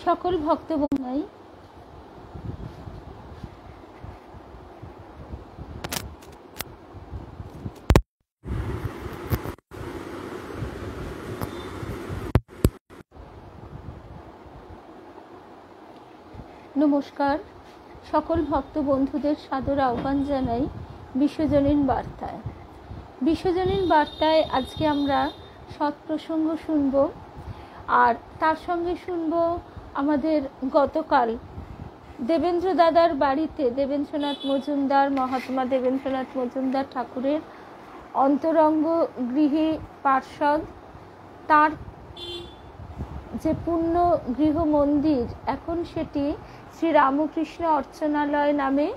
সকল ভক্তবৃন্দাই নমস্কার। সকল ভক্ত বন্ধুদের সাদর আহ্বান জানাই বিশ্বজনীন বার্তায়। বিশ্বজনীন বার্তায় আজকে আমরা সৎ প্রসঙ্গ শুনব, আর তার সঙ্গে শুনব আমাদের গতকাল দেবেন্দ্র দাদার বাড়িতে দেবেন্দ্রনাথ মজুমদার, মহাত্মা দেবেন্দ্রনাথ মজুমদার ঠাকুরের অন্তরঙ্গ গৃহী পার্ষদ, তার যে পূর্ণ গৃহ মন্দির, এখন সেটি শ্রী রামকৃষ্ণ অর্চনালয় নামে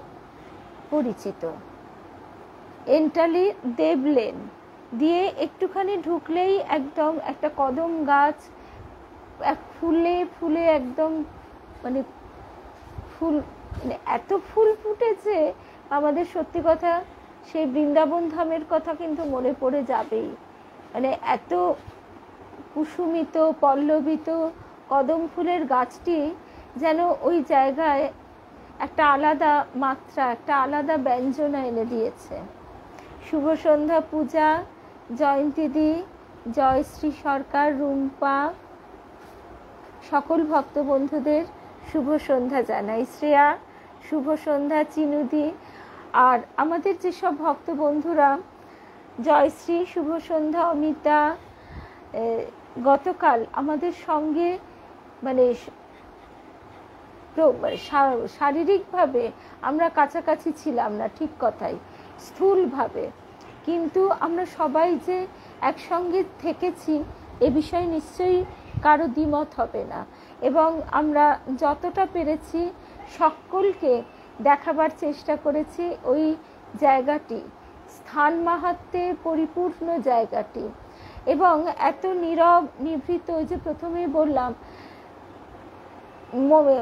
পরিচিত। এন্টালি দেবলেন দিয়ে একটুখানি ঢুকলেই একদম একটা কদম গাছ, ফুলে ফুলে একদম মানে ফুল, মানে এত ফুল ফুটেছে আমাদের, সত্যি কথা সেই বৃন্দাবন ধামের কথা কিন্তু মনে পড়ে যাবেই। মানে এত কুসুমিত পল্লবিত কদম ফুলের গাছটি যেন ওই জায়গায় একটা আলাদা মাত্রা, একটা আলাদা ব্যঞ্জনা এনে দিয়েছে। শুভ সন্ধ্যা পূজা, জয়ন্তীদি, জয়শ্রী সরকার, রুম্পা, সকল ভক্ত বন্ধুদের শুভ সন্ধ্যা জানাই। শ্রেয়া শুভ সন্ধ্যা, চিনুদি, আর আমাদের যেসব ভক্ত বন্ধুরা জয়শ্রী শুভ সন্ধ্যা, অমিতা গতকাল আমাদের সঙ্গে মানে শারীরিকভাবে আমরা কাছাকাছি ছিলাম না, ঠিক কথাই, স্থূলভাবে, কিন্তু আমরা সবাই যে একসঙ্গে থেকেছি এ বিষয়ে নিশ্চয়ই কারো দ্বিমত হবে না। এবং আমরা যতটা পেরেছি সকলকে দেখাবার চেষ্টা করেছি ওই জায়গাটি, স্থান মাহাত্ম্যে পরিপূর্ণ জায়গাটি, এবং এত নীরব নিভৃত। ওই যে প্রথমেই বললাম,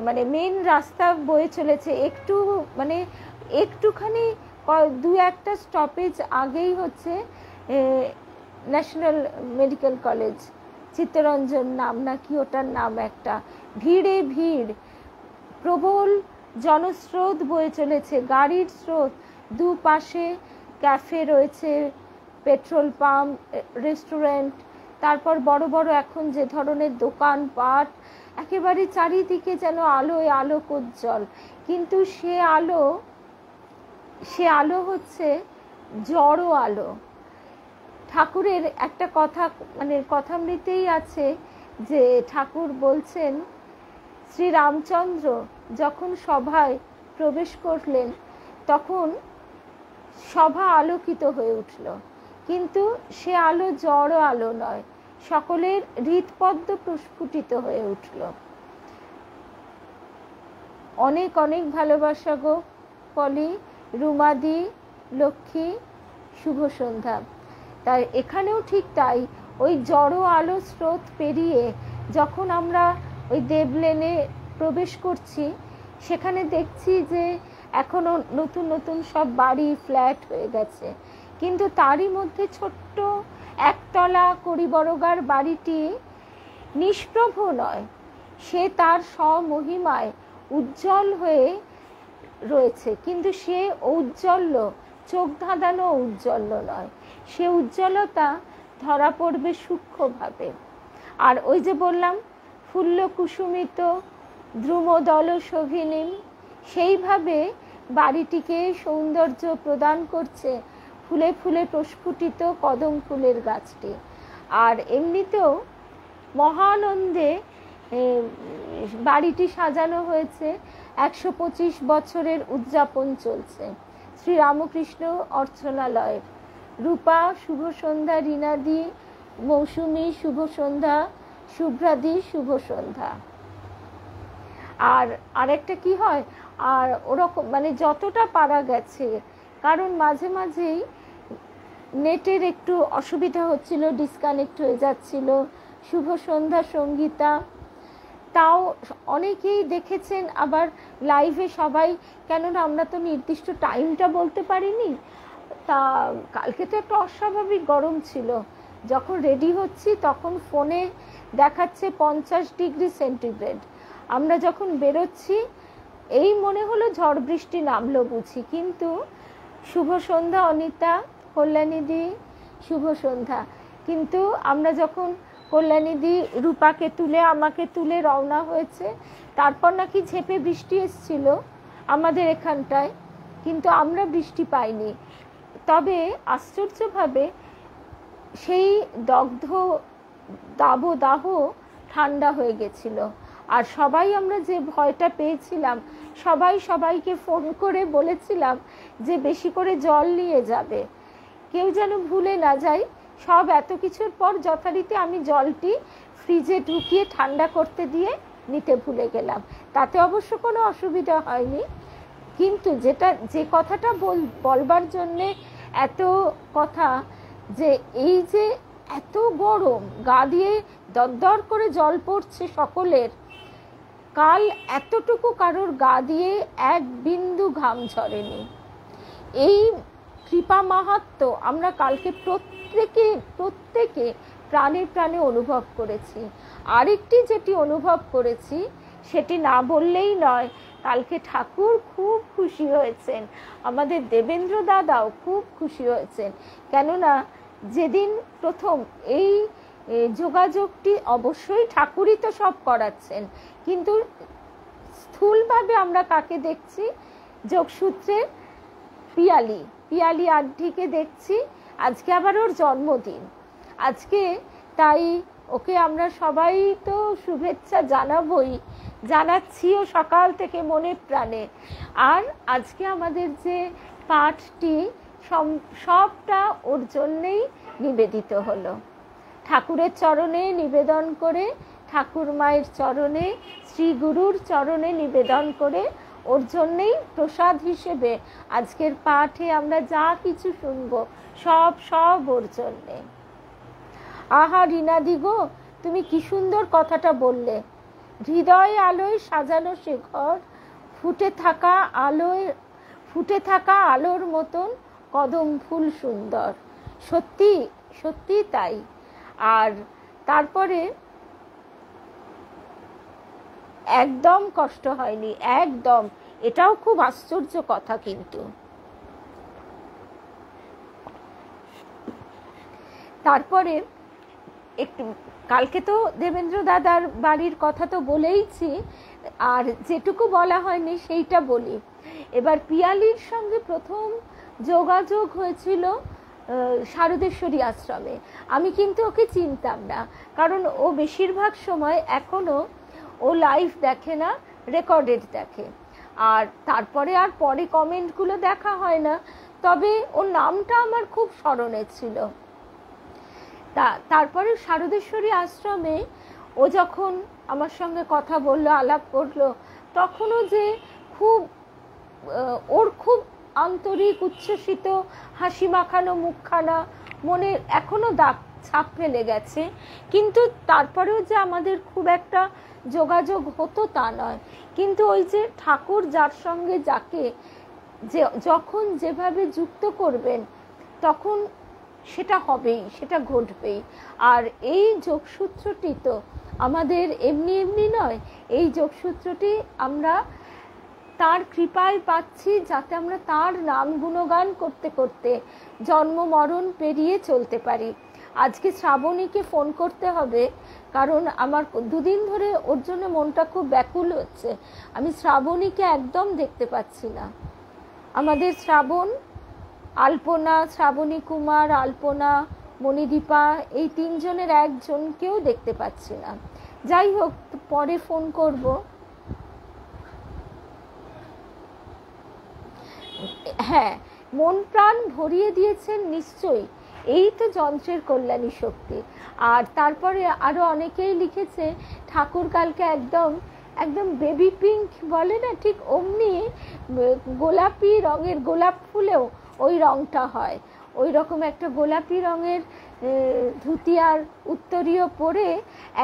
মানে মেন রাস্তা বয়ে চলেছে, একটু মানে একটুখানি দু একটা স্টপেজ আগেই হচ্ছে ন্যাশনাল মেডিকেল কলেজ, চিত্তরঞ্জন নাম নাকি ওটার নাম, একটা ভিড়ে ভিড়, প্রবল জনস্রোত বয়ে চলেছে, গাড়ির স্রোত, দুপাশে ক্যাফে রয়েছে, পেট্রোল পাম্প, রেস্টুরেন্ট, তারপর বড় বড় এখন যে ধরনের দোকানপাট, একেবারে চারিদিকে যেন আলোয় আলোকোজ্জ্বল। কিন্তু সে আলো হচ্ছে জড় আলো। ঠাকুরের একটা কথা, মানে কথামৃতেই আছে যে ঠাকুর বলছেন শ্রী রামচন্দ্র যখন সভায় প্রবেশ করলেন তখন সভা আলোকিত হয়ে উঠল, কিন্তু সে আলো জড় আলো নয়, সকলের হৃৎপদ্ম প্রস্ফুটিত হয়ে উঠল। অনেক অনেক ভালোবাসা গো পলি, রুমাদি, লক্ষ্মী, শুভ সন্ধ্যা। তাই এখানেও ঠিক তাই, ওই জড় আলো স্রোত পেরিয়ে যখন আমরা ওই দেবলেনে প্রবেশ করছি, সেখানে দেখছি যে এখনো নতুন নতুন সব বাড়ি, ফ্ল্যাট হয়ে গেছে, কিন্তু তারই মধ্যে ছোট্ট একতলা করিবরগার বাড়িটি নিষ্প্রভ নয়, সে তার স্বমহিমায় উজ্জ্বল হয়ে রয়েছে, কিন্তু সে ঔজ্জ্বল্য চোখ ধাঁধানো ঔজ্জ্বল্য নয়, সে উজ্জ্বলতা ধরা পড়বে সূক্ষ্মভাবে। আর ওই যে বললাম ফুল্ল কুসুমিত দ্রুমদল শোভিনীম, সেইভাবে বাড়িটিকে সৌন্দর্য প্রদান করছে ফুলে ফুলে প্রস্ফুটিত কদম ফুলের গাছটি। আর এমনিতেও মহানন্দে বাড়িটি সাজানো হয়েছে, 125 বছরের উদযাপন চলছে শ্রী রামকৃষ্ণ অর্চনালয়ের। রূপা শুভ সন্ধ্যা, রীনাদি, মৌসুমী শুভ সন্ধ্যা, শুভ্রাদি শুভ সন্ধ্যা। আর আরেকটা কি হয়, আর ওরকম মানে যতটা পারা গেছে, কারণ মাঝে মাঝেই নেটের একটু অসুবিধা হচ্ছিল, ডিসকানেক্ট হয়ে যাচ্ছিল। শুভ সন্ধ্যা সঙ্গীতা, তাও অনেকেই দেখেছেন, আবার লাইভে সবাই, কেননা আমরা তো নির্দিষ্ট টাইমটা বলতে পারিনি, তা কালকে তো একটা অস্বাভাবিক গরম ছিল, যখন রেডি হচ্ছি তখন ফোনে দেখাচ্ছে 50 ডিগ্রি সেন্টিগ্রেড, আমরা যখন বেরোচ্ছি এই মনে হলো ঝড় বৃষ্টি নামলো বুঝি, কিন্তু শুভ সন্ধ্যা অনিতা, কল্যাণীদি শুভ সন্ধ্যা। কিন্তু আমরা যখন কল্যাণীদি রূপাকে তুলে আমাকে তুলে রওনা হয়েছে, তারপর নাকি ঝেঁপে বৃষ্টি এসেছিল আমাদের এখানটায়, কিন্তু আমরা বৃষ্টি পাইনি। তবে আশ্চর্যভাবে সেই দগ্ধ দাবদাহ ঠান্ডা হয়ে গেছিল। আর সবাই আমরা যে ভয়টা পেয়েছিলাম, সবাই সবাইকে ফোন করে বলেছিলাম যে বেশি করে জল নিয়ে যাবে, কেউ যেন ভুলে না যায়। সব এত কিছুর পর যথারীতি আমি জলটি ফ্রিজে ঢুকিয়ে ঠান্ডা করতে দিয়ে নিতে ভুলে গেলাম। তাতে অবশ্য কোনো অসুবিধা হয়নি, কিন্তু যে কথাটা বলবার জন্যে এত কথা, যে এই যে এত গরম, গা দিয়ে দরদর করে জল পড়ছে সকলের, কাল এতটুকু কারোর গা দিয়ে এক বিন্দু ঘাম ঝরেনি। এই কৃপা মাহাত্ম্য আমরা কালকে প্রত্যেকে প্রাণে প্রাণে অনুভব করেছি। আরেকটি যেটি অনুভব করেছি সেটি না বললেই নয়, কালকে ঠাকুর খুব খুশি হয়েছেন, আমাদের দেবেন্দ্র দাদাও খুব খুশি হয়েছেন। কেননা যেদিন প্রথম এই যোগাযোগটি, অবশ্যই ঠাকুরই তো সব করাচ্ছেন, কিন্তু স্থূলভাবে আমরা কাকে দেখছি, যোগসূত্রে পিয়ালি আড্ডিকে দেখছি। আজকে আবার ওর জন্মদিন, আজকে তাই ওকে আমরা সবাই তো শুভেচ্ছা জানাচ্ছিও সকাল থেকে মনে প্রাণে। আর আজকে আমাদের যে পাঠটি সবটা ওর জন্যেই নিবেদিত হলো। ঠাকুরের চরণে নিবেদন করে, ঠাকুর মায়ের চরণে, শ্রী গুরুর চরণে নিবেদন করে, ওর জন্যেই প্রসাদ হিসেবে আজকের পাঠে আমরা যা কিছু শুনবো সব ওর জন্যে। আহা রীনাদি গো, তুমি কি সুন্দর কথাটা বললে। হৃদয় আলোয় সাজানো সে ঘর, ফুটে থাকা আলোর মতন কদম ফুল সুন্দর। সত্যি সত্যি তাই। আর তারপরে একদম কষ্ট হয়নি, একদম। এটাও খুব আশ্চর্য কথা। কিন্তু তারপরে একটু কালকে তো দেবেন্দ্র দাদার বাড়ির কথা তো বলেইছি, আর যেটুকু বলা হয়নি সেইটা বলি। এবার পিয়ালির সঙ্গে প্রথম যোগাযোগ হয়েছিল শারদেশ্বরী আশ্রমে। আমি কিন্তু ওকে চিনতাম না, কারণ ও বেশিরভাগ সময় এখনো ও লাইভ দেখে না, রেকর্ডেড দেখে। আর তারপরে আর পরে কমেন্টগুলো দেখা হয় না, তবে ওর নামটা আমার খুব স্মরণে ছিল। তারপরে শারদেশ্বরী আশ্রমে ও যখন আমার সঙ্গে কথা বললো, আলাপ করলো, তখনও যে ওর খুব আন্তরিক উচ্ছ্বসিত হাসি মাখানো মুখখানা মনে এখনো ছাপ ফেলে গেছে। কিন্তু তারপরেও যে আমাদের খুব একটা যোগাযোগ হতো তা নয়। কিন্তু ওই যে ঠাকুর যার সঙ্গে যাকে যখন যেভাবে যুক্ত করবেন, তখন সেটা হবেই, সেটা ঘটবেই। আর এই যোগসূত্রটি তো আমাদের এমনি নয়, এই যোগসূত্রটি আমরা তার কৃপায় পাচ্ছি, যাতে আমরা তার নাম গুণগান করতে করতে জন্ম মরণ পেরিয়ে চলতে পারি। আজকে শ্রাবণীকে ফোন করতে হবে, কারণ আমার দুদিন ধরে ওর জন্য মনটা খুব ব্যাকুল হচ্ছে। আমি শ্রাবণীকে একদম দেখতে পাচ্ছি না। আমাদের শ্রাবণী কুমার, আলপনা, মণিদীপা, এই তিনজনের একজনকেও দেখতে পাচ্ছি না। যাই হোক, পরে ফোন করব। হ্যাঁ, মন প্রাণ ভরিয়ে দিয়েছেন নিশ্চয়ই, এই তো যন্ত্রের কল্যাণী শক্তি। আর তারপরে আরো অনেকেই লিখেছে ঠাকুর কালকে একদম বেবি পিঙ্ক বলে না, ঠিক অমনি গোলাপি রঙের, গোলাপ ফুলেও ওই রঙটা হয়, ওই রকম একটা গোলাপি রঙের ধুতি আর উত্তরীয় পরে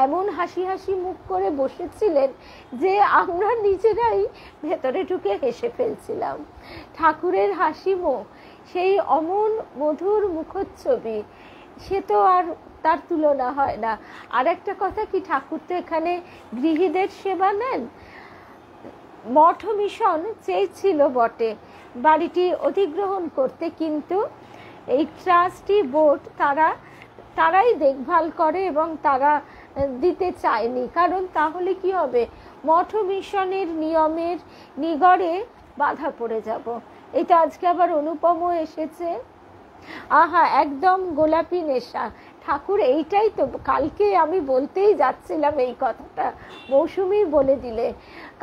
এমন হাসি হাসি মুখ করে বসেছিলেন যে আমরা নিজেরাই ভেতরে ঢুকে হেসে ফেলছিলাম। ঠাকুরের হাসি মুখ, সেই অমন মধুর মুখচ্ছবি, সে তো আর তার তুলনা হয় না। আর একটা কথা কি, ঠাকুর তো এখানে গৃহীদের সেবা নেন। মঠ মিশন চেয়েছিল বটে বাড়িটি অধিগ্রহণ করতে, কিন্তু এই ট্রাস্টি বোর্ড তারাই দেখভাল করে এবং তারা দিতে চায়নি। কারণ তাহলে কি হবে, মঠ মিশনের নিয়মের নিগড়ে বাধা পড়ে যাব। এটা আজকে আবার অনুপমও এসেছে, আহা একদম গোলাপি নেশা। ঠাকুর এইটাই তো, কালকে আমি বলতেই যাচ্ছিলাম এই কথাটা, মৌসুমী বলে দিলে।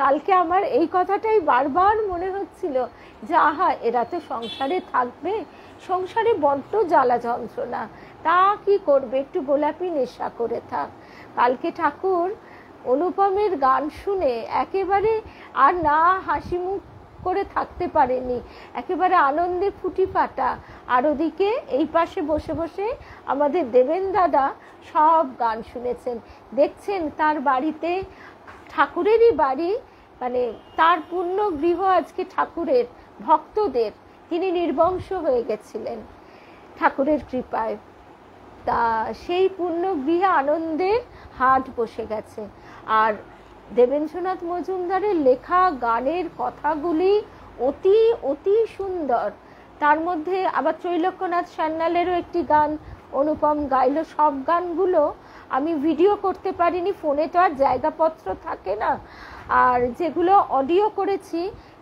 কালকে আমার এই কথাটাই বারবার মনে হচ্ছিল যে আহা এরা তো সংসারে থাকবে, সংসারে বড্ড জ্বালা যন্ত্রণা, তা কি করবে, একটু গোলাপি নেশা করে থাক। কালকে ঠাকুর অনুপমের গান শুনে একেবারে আর না হাসি মুখ করে থাকতে পারেনি, একেবারে আনন্দে ফুটি ফাটা। আর ওদিকে এই পাশে বসে বসে আমাদের দেবেন দাদা সব গান শুনেছেন। দেখছেন তার বাড়িতে, ঠাকুরেরই বাড়ি, মানে তার পূর্ণ গৃহ আজকে ঠাকুরের ভক্তদের, তিনি নির্বংশ হয়ে গেছিলেন ঠাকুরের কৃপায়। তা সেই পূর্ণ গৃহে আনন্দের হাট বসে গেছে। আর দেবেন্দ্রনাথ মজুমদারের লেখা গানের কথাগুলি অতি অতি সুন্দর। তার মধ্যে আবার ত্রৈলোক্যনাথ সান্যালেরও একটি গান অনুপম গাইল। সব গানগুলো আমি ভিডিও করতে পারিনি, ফোনে তো আর জায়গাপত্র থাকে না। আর যেগুলো অডিও করেছি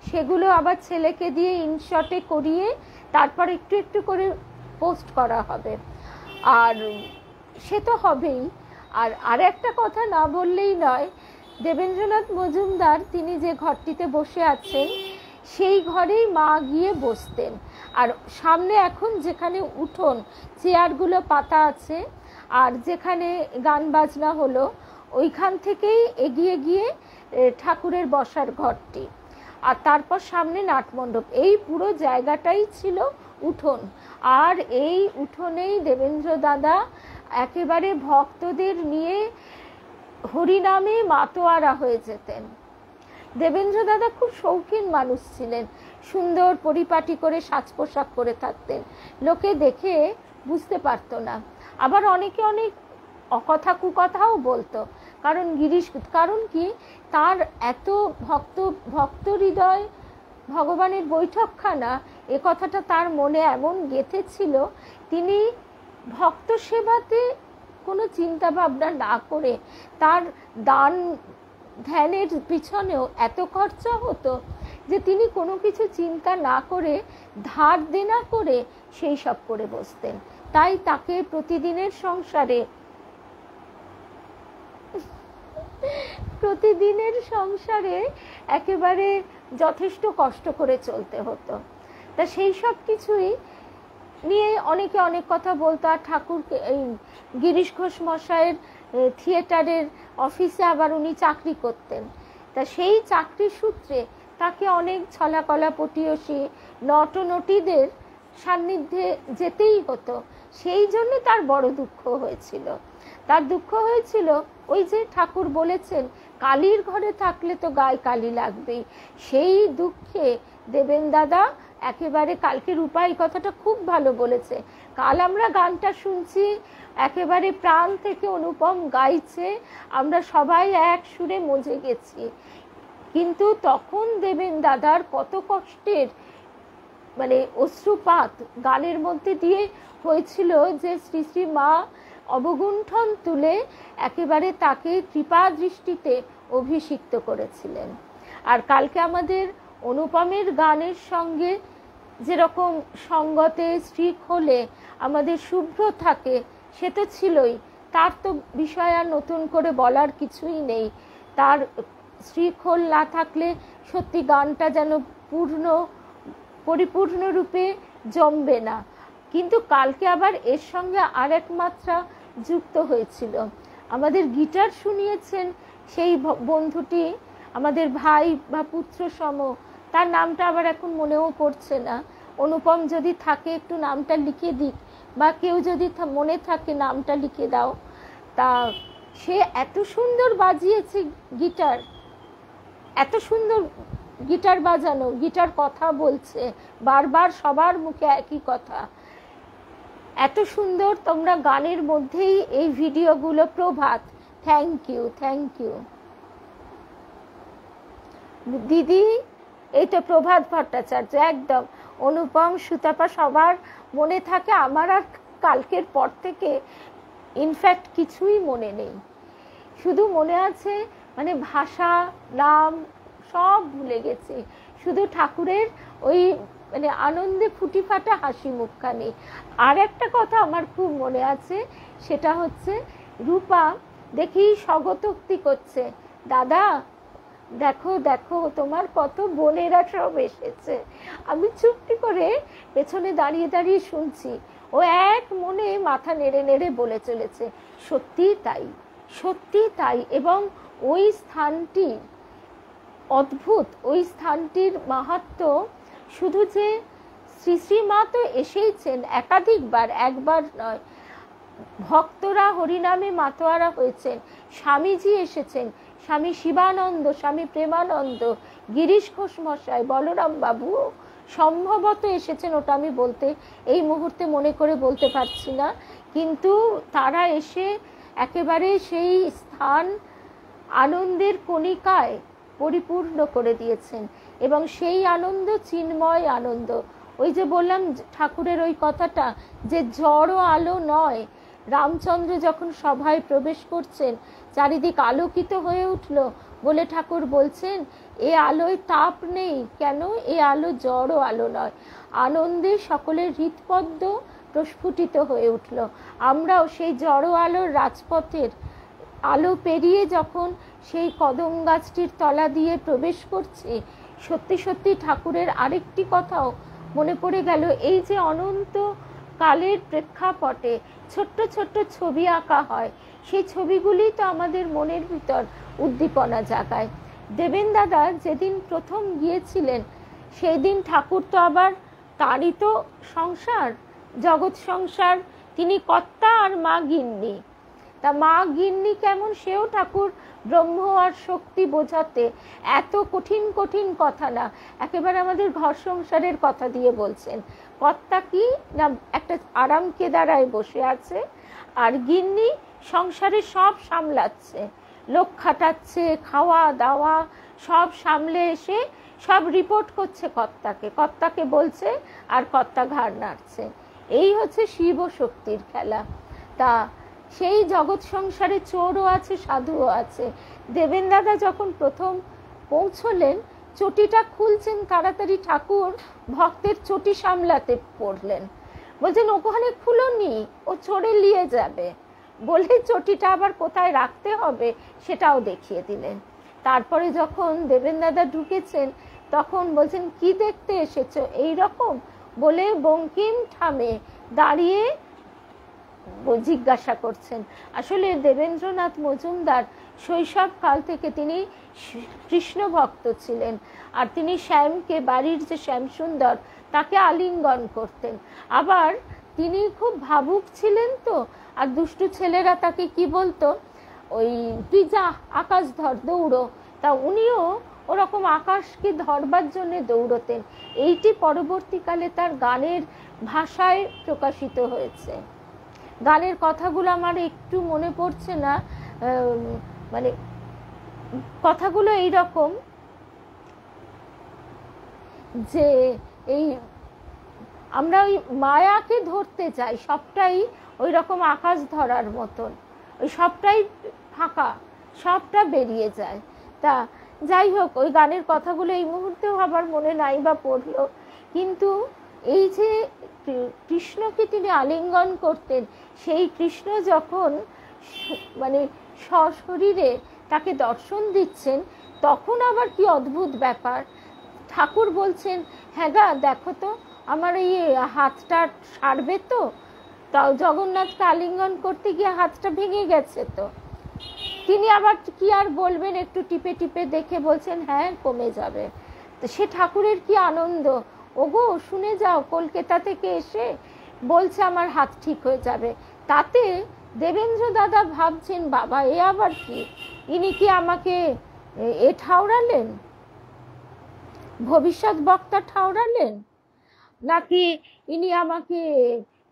সেগুলো আবার ছেলেকে দিয়ে ইনশটে করিয়ে তারপর একটু একটু করে পোস্ট করা হবে, আর সে তো হবেই। আর একটা কথা না বললেই নয়, দেবেন্দ্রনাথ মজুমদার তিনি যে ঘরটিতে বসে আছেন সেই ঘরেই মা গিয়ে বসতেন। আর সামনে এখন যেখানে উঠোন, চেয়ারগুলো পাতা আছে, আর যেখানে গান বাজনা হলো ওইখান থেকেই এগিয়ে গিয়ে ঠাকুরের বসার ঘরটি, আর তারপর সামনে নাটমণ্ডপ, এই পুরো জায়গাটাই ছিল উঠোন। আর এই উঠোনেই দেবেন্দ্র দাদা একেবারে ভক্তদের নিয়ে হরিনামে মাতোয়ারা হয়ে যেতেন। দেবেন্দ্র দাদা খুব শৌখিন মানুষ ছিলেন, সুন্দর পরিপাটি করে সাজ পোশাক করে থাকতেন, লোকে দেখে বুঝতে পারতো না। আবার অনেকে অনেক অকথা কুকথাও বলতো, কারণ কি তার এত ভক্ত হৃদয়, ভগবানের বৈঠকখানা, এ কথাটা তার মনে এমন গেঁথে ছিল, তিনি ভক্ত সেবাতে কোনো চিন্তা ভাবনা না করে তার দান ধ্যানের পিছনেও এত খরচা হতো যে তিনি কোনো কিছু চিন্তা না করে ধার দেনা করে সেই সব করে বসতেন। তাই তাকে প্রতিদিনের সংসারে একেবারে যথেষ্ট কষ্ট করে চলতে হতো। তা সেই সব কিছুই নিয়ে অনেকে অনেক কথা বলতো। আর ঠাকুরকে এই গিরিশ ঘোষ মশাইয়ের থিয়েটারের অফিসে আবার উনি চাকরি করতেন। তা সেই চাকরির সূত্রে তাকে অনেক ছলাকলা পটিয়সী নটনটিদের সান্নিধ্যে যেতেই হতো। সেই জন্য তার বড় দুঃখ হয়েছিল। তার দুঃখ হয়েছিল ওই যে ঠাকুর বলেছেন কালীর ঘরে থাকলে তো গায়ে কালি লাগবেই, সেই দুঃখে দেবেন দাদা একেবারে, কালকে রূপা এই কথাটা খুব ভালো বলেছে, কাল আমরা গানটা শুনছি একেবারে প্রাণ থেকে অনুপম গাইছে, আমরা সবাই এক সুরে মজে গেছি। কিন্তু তখন দেবেন দাদার কত কষ্টের মানে অশ্রুপাত গানের মধ্যে দিয়ে হয়েছিল, যে শ্রী শ্রী মা অবগুণ্ঠন তুলে একেবারে তাকে কৃপা দৃষ্টিতে অভিষিক্ত করেছিলেন। আর কালকে আমাদের অনুপমের গানের সঙ্গে যেরকম সঙ্গতে স্ট্রিক হলে আমাদের শুভ্র থাকে, সে তো ছিলই, তার তো বিষয় আর নতুন করে বলার কিছুই নেই। তার শ্রীখোল না থাকলে সত্যি গানটা যেন পরিপূর্ণ রূপে জমবে না। কিন্তু কালকে আবার এর সঙ্গে আর এক মাত্রা যুক্ত হয়েছিল, আমাদের গিটার শুনিয়েছেন সেই বন্ধুটি, আমাদের ভাই বা পুত্র সম, তার নামটা আবার এখন মনেও পড়ছে না। অনুপম যদি থাকে একটু নামটা লিখে দিক, বা কেউ যদি মনে থাকে নামটা লিখে দাও। তা সে এত সুন্দর বাজিয়েছে গিটার, এত সুন্দর গিটার বাজানো, গিটার কথা বলছে বারবার, সবার মুখে একই কথা, এত সুন্দর তোমরা গানের মধ্যেই এই ভিডিওগুলো। প্রভাত, থ্যাংক ইউ, থ্যাংক ইউ দিদি। এই তো প্রভাত ভট্টাচার্য, একদম অনুপম, সুতাপা সবার মনে থাকে। আমার আর কালকের পর থেকে ইনফ্যাক্ট কিছুই মনে নেই, শুধু মনে আছে মানে ভাষা, নাম সব ভুলে গেছি, শুধু ঠাকুরের ওই মানে আনন্দে ফুটি ফাটা হাসি মুখখানি। আর একটা কথা আমার খুব মনে আছে, সেটা হচ্ছে রূপা দেখি স্বগতোক্তি করছে, দাদা দেখো দেখো তোমার কত বোনেরা সব এসেছে। আমি চুপটি করে পেছনে দাঁড়িয়ে দাঁড়িয়ে শুনছি, ও এক মনে মাথা নেড়ে নেড়ে বলে চলেছে, সত্যি তাই, সত্যি তাই। এবং ওই স্থানটি অদ্ভুত, ওই স্থানটির মাহাত্ম্য শুধু যে শ্রী শ্রীমা তো এসেইছেন একাধিকবার, একবার নয়, ভক্তরা হরিনামে মাতোয়ারা হয়েছেন, স্বামীজি এসেছেন, স্বামী শিবানন্দ, স্বামী প্রেমানন্দ, গিরিশ ঘোষ মশাই, বলরাম বাবু সম্ভবত এসেছেন, ওটা আমি বলতে এই মুহূর্তে মনে করে বলতে পারছি না, কিন্তু তারা এসে একেবারে সেই স্থান আনন্দের কণিকায় পরিপূর্ণ করে দিয়েছেন। এবং সেই আনন্দ চিন্ময় আনন্দ। ওই যে বললাম ঠাকুরের ওই কথাটা যে জড় আলো নয়, রামচন্দ্র যখন সভায় প্রবেশ করছেন চারিদিক আলোকিত হয়ে উঠল বলে ঠাকুর বলছেন, এ আলোয় তাপ নেই কেন, এ আলো জড় আলো নয়, আনন্দে সকলের হৃৎপদ্ম প্রস্ফুটিত হয়ে উঠল। আমরাও সেই জড় আলোর রাজপথের আলো পেরিয়ে যখন সেই কদম গাছটির তলা দিয়ে প্রবেশ করছি, সত্যি সত্যি ঠাকুরের আরেকটি কথাও মনে পড়ে গেল, এই যে অনন্ত কালের প্রেক্ষাপটে ছোট্ট ছোট্ট ছবি আঁকা হয়, সেই ছবিগুলি তো আমাদের মনের ভিতর উদ্দীপনা জাগায়। দেবেন দাদা যেদিন প্রথম গিয়েছিলেন সেই দিন ঠাকুর তো আবার, তারই তো সংসার, জগৎ সংসার, তিনি কর্তা আর মা গিন্নি। তা মা গিন্নি কেমন, সেও ঠাকুর ব্রহ্ম আর শক্তি বোঝাতে এত কঠিন কঠিন কথা না, একেবারে আমাদের ঘর সংসারের কথা দিয়ে বলছেন। কর্তা কি না, একটা আরাম কেদারায় বসে আছে, আর গিন্নি সংসারে সব সামলাচ্ছে, লোক খাটাচ্ছে, খাওয়া দাওয়া সব সামলে এসে সব রিপোর্ট করছে কর্তাকে, কর্তাকে বলছে আর কর্তা ঘাড় নাড়ছে। এই হচ্ছে শিব শক্তির খেলা। তা সেই জগৎ সংসারে চোরও আছে, সাধুও আছে। দেবেন দাদা যখন প্রথম পৌঁছলেন, চটিটা খুলছেন তাড়াতাড়ি, ঠাকুর ভক্তের চটি সামলাতে পড়লেন, বলছেন ওখানে খুলোনি, ও চোরে নিয়ে যাবে, বলে চটিটা আবার কোথায় রাখতে হবে সেটাও দেখিয়ে দিলেন। তারপরে যখন দেবেন দাদা ঢুকেছেন তখন বলছেন, কি দেখতে এসেছো এই রকম বলে বঙ্কিম ঠামে দাঁড়িয়ে জিজ্ঞাসা করছেন। আসলে দেবেন্দ্রনাথ মজুমদার শৈশব কাল থেকে তিনি কৃষ্ণ ভক্ত ছিলেন, আর তিনি শ্যামকে, বাড়ির যে শ্যামসুন্দর, তাকে আলিঙ্গন করতেন। আবার তিনি খুব ভাবুক ছিলেন তো, আর দুষ্টু ছেলেরা তাকে কি বলতো, ওই তুই যা আকাশ ধর, দৌড়ো। তা উনিও ওরকম আকাশকে ধরবার জন্য দৌড়তেন। এইটি পরবর্তীকালে তার গানের ভাষায় প্রকাশিত হয়েছে। গানের কথাগুলো আমার একটু মনে পড়ছে না, মানে কথাগুলো এইরকম যে এই আমরা ওই মায়াকে ধরতে চাই, সবটাই ওই রকম আকাশ ধরার মতন, ওই সবটাই ফাঁকা, সবটা বেরিয়ে যায়। তা যাই হোক, ওই গানের কথাগুলো এই মুহূর্তেও আবার মনে নাই বা পড়লো, কিন্তু এই যে কৃষ্ণকে তিনি আলিঙ্গন করতেন, সেই কৃষ্ণ যখন মানে সশরীরে তাকে দর্শন দিচ্ছেন, তখন আবার কি অদ্ভুত ব্যাপার, ঠাকুর বলছেন, হ্যাঁ গা দেখো তো আমার এই হাতটা সারবে তো, তাও জগন্নাথকে আলিঙ্গন করতে গিয়ে হাতটা ভেঙে গেছে তো, তিনি আবার কি আর বলবেন, একটু টিপে টিপে দেখে বলছেন হ্যাঁ কমে যাবে। তো সে ঠাকুরের কি আনন্দ, ওগো শুনে যাও, কলকাতা থেকে এসে বলছে আমার হাত ঠিক হয়ে যাবে। তাতে দেবেন্দ্র দাদা ভাবছেন, বাবা এ আবার কি, ইনি কি আমাকে এ ঠাউরালেন, ভবিষ্যৎ বক্তা ঠাউরালেন, নাকি ইনি আমাকে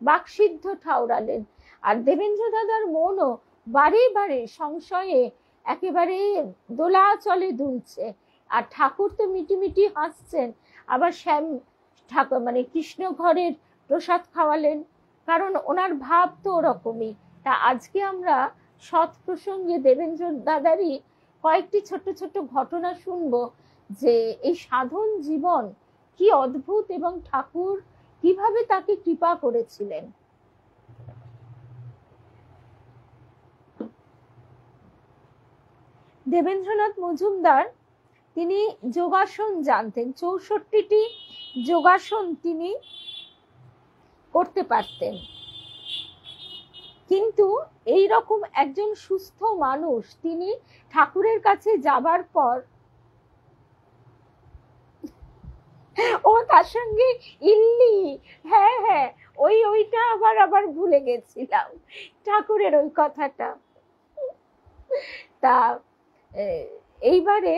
বাকসিদ্ধ ঠাউরালেন। আর দেবেন্দ্র দাদার মনও বারে বারে সংশয়ে একেবারে দোলাচলে দুলছে। আর ঠাকুর তো মিটিমিটি হাসছেন। আবার শ্যাম ঠাকুর মানে কৃষ্ণ ঘরের প্রসাদ খাওয়ালেন, কারণ ওনার ভাব তো ওরকমই। তা আজকে আমরা সৎ প্রসঙ্গে দেবেন্দ্র দাদারই কয়েকটি ছোট ছোট ঘটনা শুনবো, যে এই সাধন জীবন কি অদ্ভুত এবং ঠাকুর কিভাবে তাকে কৃপা করেছিলেন। দেবেন্দ্রনাথ মজুমদার তিনি যোগাসন জানতেন, 64টি যোগাসন তিনি করতে পারতেন। কিন্তু এই রকম একজন সুস্থ মানুষ তিনি ঠাকুরের কাছে যাবার পর ও তার সঙ্গে ইল্লি, হ্যাঁ হ্যাঁ ওইটা আবার ভুলে গেছিলাম ঠাকুরের ওই কথাটা। তা এইবারে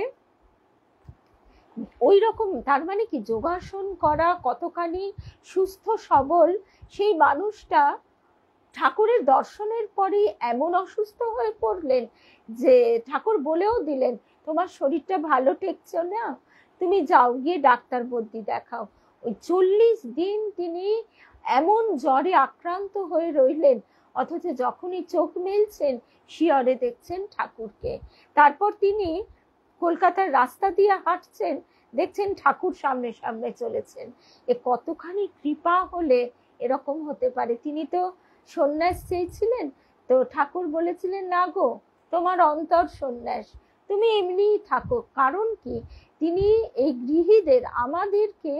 ওই রকম, তার মানে কি যোগাসন করা কতখানি সুস্থ সবল সেই মানুষটা ঠাকুরের দর্শনের পরই এমন অসুস্থ হয়ে পড়লেন যে ঠাকুর বলেও দিলেন, তোমার শরীরটা ভালো টেকছে না, তুমি যাও গিয়ে ডাক্তার বদ্যি দেখাও। ওই 40 দিন তিনি এমন জ্বরে আক্রান্ত হয়ে রইলেন, অথচ যখনই চোখ মেলছেন শিয়রে দেখছেন ঠাকুরকে। তারপর তিনি কলকাতার রাস্তা দিয়ে হাঁটছেন, দেখছেন ঠাকুর সামনে সামনে চলেছেন। এ কতখানি কৃপা হলে এরকম হতে পারে। তিনি তো সন্ন্যাস চেয়েছিলেন, তো ঠাকুর বলেছিলেন, না গো তোমার অন্তর সন্ন্যাস, তুমি এমনিই থাকো। কারণ কি, তিনি এই গৃহীদের আমাদেরকে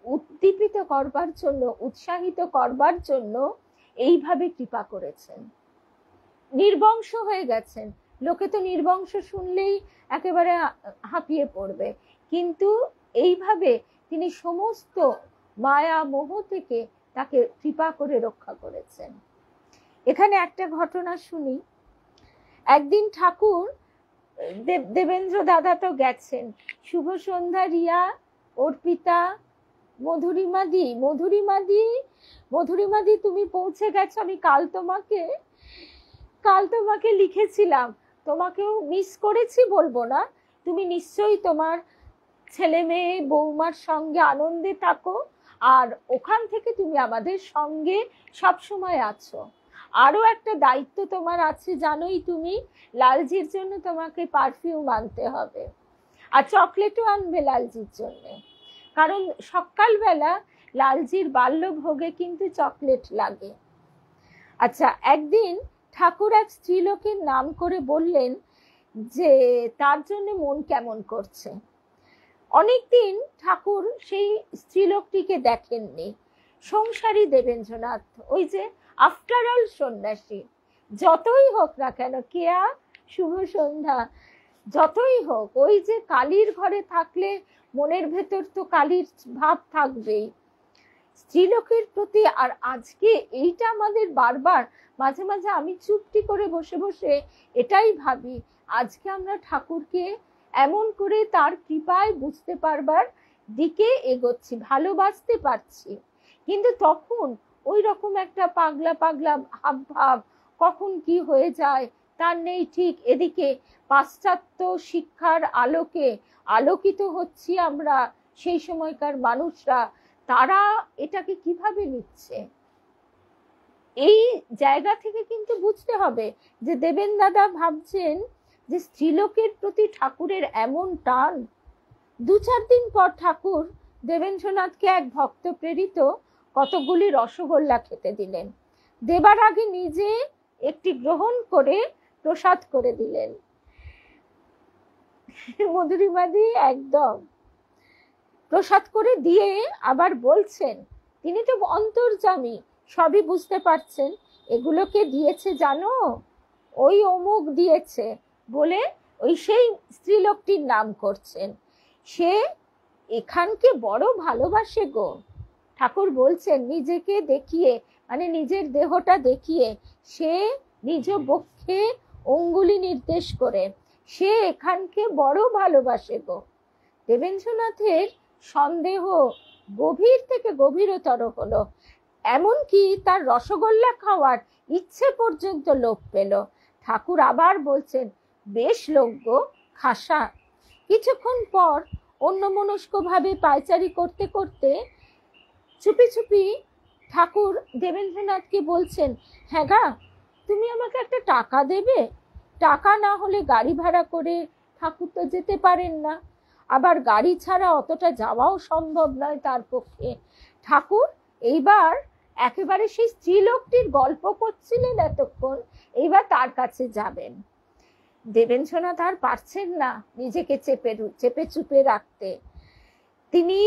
উদ্দীপিত করবার জন্য, উৎসাহিত করবার জন্য এইভাবে কৃপা করেছেন। নির্বংশ হয়ে গেছেন, লোকে তো নির্বংশ শুনলেই একেবারে হাঁপিয়ে পড়বে, কিন্তু এইভাবে তিনি সমস্ত মায়া মোহ থেকে তাকে কৃপা করে রক্ষা করেছেন। এখানে একটা ঘটনা শুনি। একদিন ঠাকুর দেবেন্দ্র দাদা তো গেছেন, শুভ সন্ধ্যা রিয়া, অর্পিতা, মধুরিমাদি তুমি পৌঁছে গেছো। আমি কাল তোমাকে লিখেছিলাম, তোমাকেও মিস করেছি বলবো না, তুমি নিশ্চয়ই তোমার ছেলে মেয়ে বৌমার সঙ্গে আনন্দে থাকো, আর ওখান থেকে তুমি আমাদের সঙ্গে সব সময় আছো। আরো একটা দায়িত্ব তোমার আছে, জানোই তুমি, লালজির জন্য তোমাকে পারফিউম আনতে হবে, আর চকলেটও আনবে লালজির জন্য, কারণ সকালবেলা লালজির বাল্যভোগে কিন্তু চকলেট লাগে। আচ্ছা, একদিন ঠাকুর এক স্ত্রীলোকের নাম করে বললেন যে তার জন্য মন কেমন করছে। অনেকদিন ঠাকুর সেই স্ত্রীলোকটিকে দেখেননি। সংসারী দেবেন্দ্রনাথ, ওই যে আফটার অল সন্ন্যাসী, যতই হোক না কেন, কেয়া, শুভ সন্ধ্যা, যতই হোক, ওই যে কালীর ঘরে থাকলে মনের ভেতর তো কালীর ভাব থাকবেই স্ত্রীলোকের প্রতি। আর আজকে এইটা আমাদের বারবার মাঝে মাঝে আমি চুপটি করে বসে বসে এটাই ভাবি, আজকে আমরা ঠাকুরকে এমন করে তার কৃপায় বুঝতে পারবার দিকে এগোচ্ছি, ভালোবাসতে পারছি, কিন্তু তখন ওই রকম একটা পাগলা পাগলা ভাব কখন কি হয়ে যায় তার নেই ঠিক। এদিকে পাশ্চাত্য শিক্ষার আলোকে আলোকিত হচ্ছি আমরা, সেই সময়কার মানুষরা তারা এটাকে কিভাবে নিচ্ছে, এই জায়গা থেকে কিন্তু বুঝতে হবে যে দেবেন দাদা ভাবছেন যে স্ত্রীলোকের প্রতি ঠাকুরের এমন টান। 2-4 দিন পর ঠাকুর দেবেন্দ্রনাথকে এক ভক্ত প্রেরিত কতগুলি রসগোল্লা খেতে দিলেন। দেবার আগে নিজে একটি গ্রহণ করে প্রসাদ করে দিলেন। মধুরিমাদি একদম প্রসাদ করে দিয়ে আবার বলছেন, তিনি তো অন্তর্যামী, সবই বুঝতে পারছেন, এগুলোকে দিয়েছে জানো, ওই অমুক দিয়েছে বলে ওই সেই স্ত্রীলোকটির নাম করছেন। সে এখানকে বড় ভালোবাসে গো। ঠাকুর বলছেন নিজেকে দেখিয়ে, মানে নিজের দেহটা দেখিয়ে, সে নিজ বক্ষে অঙ্গুলি নির্দেশ করে সে এখানকে বড় ভালোবাসে গো। দেবেন্দ্রনাথের সন্দেহ গভীর থেকে গভীরতর হলো। এমনকি তার রসগোল্লা খাওয়ার ইচ্ছে পর্যন্ত লোভ পেল। ঠাকুর আবার বলছেন, বেশ লোক গো, খাসা। কিছুক্ষণ পর অন্যমনস্কভাবে পায়চারি করতে করতে চুপি চুপি ঠাকুর দেবেন্দ্রনাথকে বলছেন, হ্যাঁ গা, তুমি আমাকে একটা টাকা দেবে? টাকা না হলে গাড়ি ভাড়া করে ঠাকুর তো যেতে পারেন না, আবার গাড়ি ছাড়া অতটা যাওয়াও সম্ভব নয় তার পক্ষে। ঠাকুর এইবার একেবারে সেই স্ত্রীলোকটির গল্প করছিলেন এতক্ষণ, এইবার তার কাছে যাবেন। দেবেন্দ্রনাথ আর পারছেন না নিজেকে চেপে চুপে রাখতে। তিনি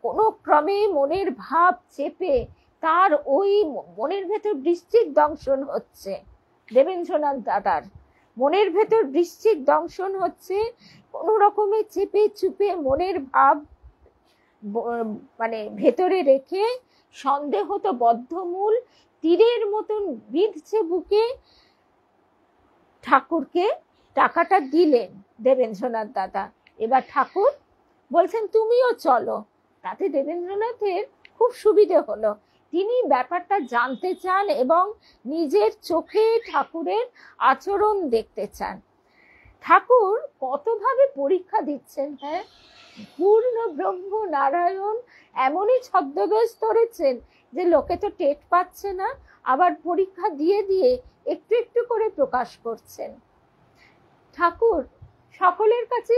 কোনো ক্রমে মনের ভাব চেপে, তার ওই মনের ভেতর বৃশ্চিক দংশন হচ্ছে, দেবেন্দ্রনাথ দাদার মনের ভেতর বৃশ্চিক দংশন হচ্ছে। কোনো রকমে চেপে চুপে মনের ভাব মানে ভেতরে রেখে সন্দেহ তো বদ্ধমূল তীরের মতন বিঁধছে বুকে। ঠাকুরকে টাকাটা দিলেন দেবেন্দ্রনাথ দাদা। এবার ঠাকুর বলছেন, তুমিও চলো। তাতে দেবেন্দ্রনাথের খুব সুবিধে হলো, তিনি ব্যাপারটা জানতে চান এবং নিজের চোখে ঠাকুরের আচরণ দেখতে চান। ঠাকুর কতভাবে পরীক্ষা দিচ্ছেন, হ্যাঁ, পূর্ণ ব্রহ্ম নারায়ণ এমনই ছদ্মবেশ ধরেছেন যে লোকে তো টের পাচ্ছে না, আবার পরীক্ষা দিয়ে দিয়ে একটু একটু করে প্রকাশ করছেন। ঠাকুর সকলের কাছে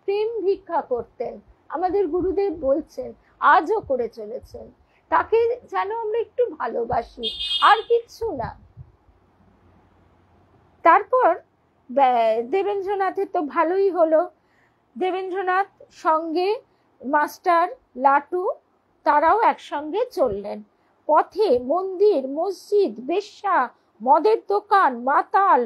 প্রেম ভিক্ষা করতেন, আমাদের গুরুদেব বলছেন, আজও করে চলেছেন। তাকে যেন আমরা একটু ভালোবাসি, আর কিচ্ছু না। তারপর দেবেন্দ্রনাথের তো ভালোই হলো। দেবেন্দ্রনাথ সঙ্গে মাস্টার লাটু তারাও একসঙ্গে চললেন। পথে মন্দির, মসজিদ, বেশ্যা, মদের দোকান, মাতাল,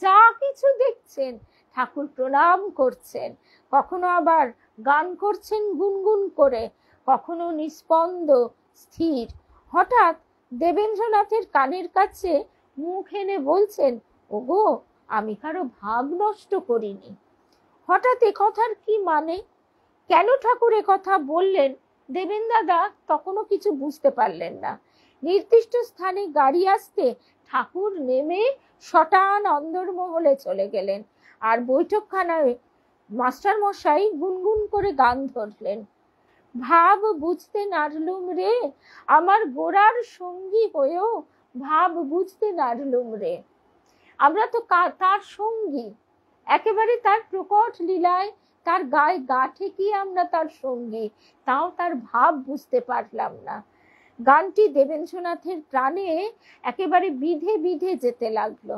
যা কিছু দেখছেন ঠাকুর প্রণাম করছেন। কখনো আবার গান করছেন গুনগুন করে, কখনো নিস্পন্দ স্থির। হঠাৎ দেবেন্দ্রনাথের কানের কাছে মুখ এনে বলছেন, ওগো, আমি কারো ভাব নষ্ট করিনি। হঠাৎ একথার কি মানে? কেন ঠাকুর একথা বললেন দেবেন দাদা তখনও কিছু বুঝতে পারলেন না। নির্দিষ্ট স্থানে গাড়ি আসতে ঠাকুর নেমে শটান অন্দরমহলে চলে গেলেন। আর বৈঠকখানায় মাস্টার মশাই গুনগুন করে গান ধরলেন, ভাব বুঝতে নারলুম রে, আমার গোড়ার সঙ্গী হয়েও ভাব বুঝতে নারলুম রে। আমরা তো তার সঙ্গী, একেবারে তার প্রকট লীলায় তার গায়ে গা ঠেকিয়ে আমরা তার সঙ্গী, তাও তার ভাব বুঝতে পারলাম না। গানটি দেবেন্দ্রনাথের প্রাণে একেবারে বিধে বিধে যেতে লাগলো।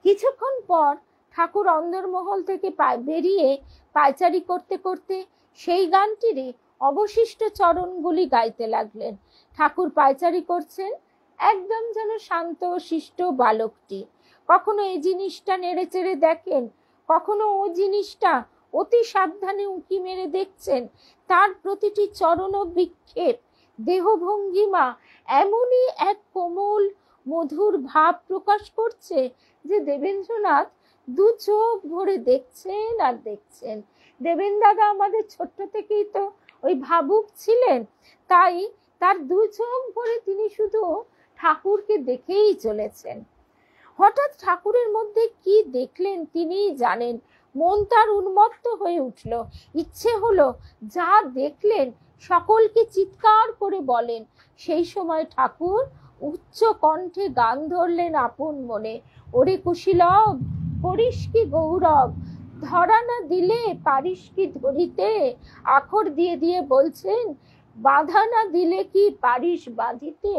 কিছুক্ষণ পর ঠাকুর অন্দরমহল থেকে বেরিয়ে পায়চারি করতে করতে সেই গানটিরই অবশিষ্ট চরণগুলি গাইতে লাগলেন। ঠাকুর পায়চারি করছেন একদম যেন শান্ত শিষ্ট বালকটি। কখনো এই জিনিসটা নেড়ে চেড়ে দেখেন, কখনো ও জিনিসটা অতি সাবধানে উঁকি মেরে দেখছেন। তার প্রতিটি চরণ বিক্ষেপ, দেহভঙ্গিমা এমনই এক কোমল মধুর ভাব প্রকাশ করছে যে দেবেন্দ্রনাথ দু চোখ ভরে দেখছেন আর দেখছেন। দেবেন দাদা আমাদের ছোট্ট থেকেই তো ওই ভাবুক ছিলেন, তাই তার দু চোখ ভরে তিনি শুধু ঠাকুরকে দেখেই চলেছেন। হঠাৎ ঠাকুরের মধ্যে কি দেখলেন তিনিই জানেন। মন তার উন্মত্ত হয়ে উঠল, ইচ্ছে হলো যা দেখলেন সকলকে চিৎকার করে বলেন। সেই সময় ঠাকুর উচ্চ কণ্ঠে গান ধরলেন আপন মনে, ওরে কুশীলব করিস কি গৌরব, ধরা না দিলে পারিস কি ধরিতে। আখর দিয়ে দিয়ে বলছেন, বাধা না দিলে কি পারিস বাঁধিতে।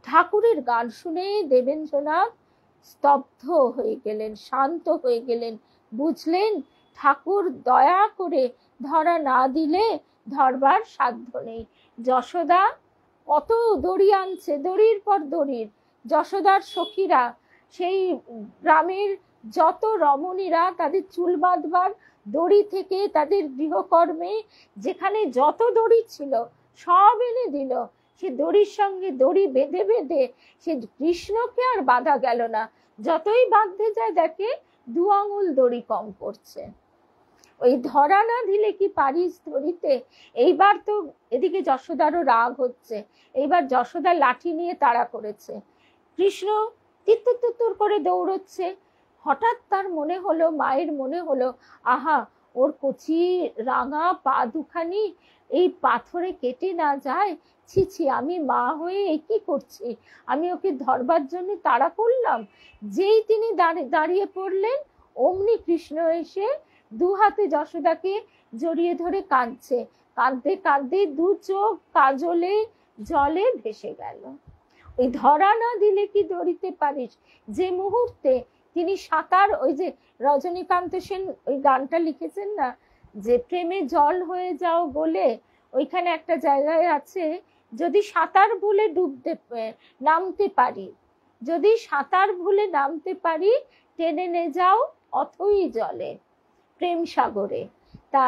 ঠাকুরের গান শুনে দেবেন্দ্রনাথ স্তব্ধ হয়ে গেলেন, শান্ত হয়ে গেলেন। বুঝলেন ঠাকুর দয়া করে ধরা না দিলে ধরবার সাধ্য নেই। যশোদা কত দড়ি আনছে, দড়ির পর দড়ির। যশোদার সখীরা, সেই গ্রামের যত রমণীরা, তাদের চুল বাঁধবার দড়ি থেকে তাদের গৃহকর্মে যেখানে যত দড়ি ছিল সব এনে দিল। সে দড়ির সঙ্গে দড়ি বেঁধে বেঁধে সে কৃষ্ণকে আর বাঁধা গেল না। যতই বাঁধতে যায় দেখে 2 আঙুল দড়ি কম পড়ছে। ওই ধরা না দিলে কি পারিস ধরিতে। এইবার তো এদিকে যশোদারও রাগ হচ্ছে, এইবার যশোদা লাঠি নিয়ে তাড়া করেছে, কৃষ্ণ তিত্তুর তিত্তুর করে দৌড়চ্ছে। হঠাৎ তার মনে হলো, মায়ের মনে হলো, আহা ওর কচি রাঙা পা দুখানি এই পাথরে কেটে না যায়, ছি ছি, আমি মা হয়ে এ কি করছি, আমি ওকে ধরবার জন্য তাড়া করলাম। যেই তিনি দাঁড়িয়ে পড়লেন, অমনি কৃষ্ণ এসে দু হাতে যশোদাকে জড়িয়ে ধরে কাঁদছে, কাঁদতে কাঁদতে দু চোখ কাজলে জলে ভেসে গেল। ওই ধরা না দিলে কি ধরিতে পারিস, যে মুহূর্তে তিনি সাঁতার, ওই যে রজনীকান্ত সেন ওই গানটা লিখেছেন না, যে প্রেমে জল হয়ে যাও বলে, ওইখানে একটা জায়গায় আছে, যদি সাঁতার ভুলে নামতে পারি, যদি সাঁতার ভুলে নামতে পারি, টেনে নে যাও অথই জলে, প্রেম সাগরে। তা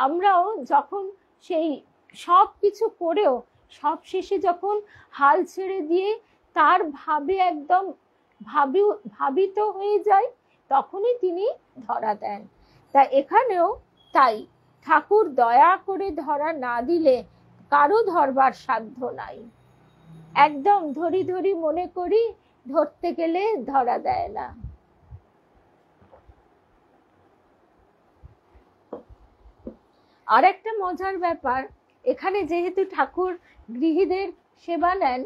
আমরাও যখন সেই সব কিছু করেও সব শেষে যখন হাল ছেড়ে দিয়ে তার ভাবে একদম ভাবিত হয়ে যায়, তখনই তিনি ধরা দেন। তা এখানেও তাই, ঠাকুর দয়া করে ধরা না দিলে কারো ধরবার সাধ্য নাই। একদম ধরি ধরি মনে করি, ধরতে গেলে ধরা দেয় না। আর একটা মজার ব্যাপার, এখানে যেহেতু ঠাকুর গৃহীদের সেবা নেন,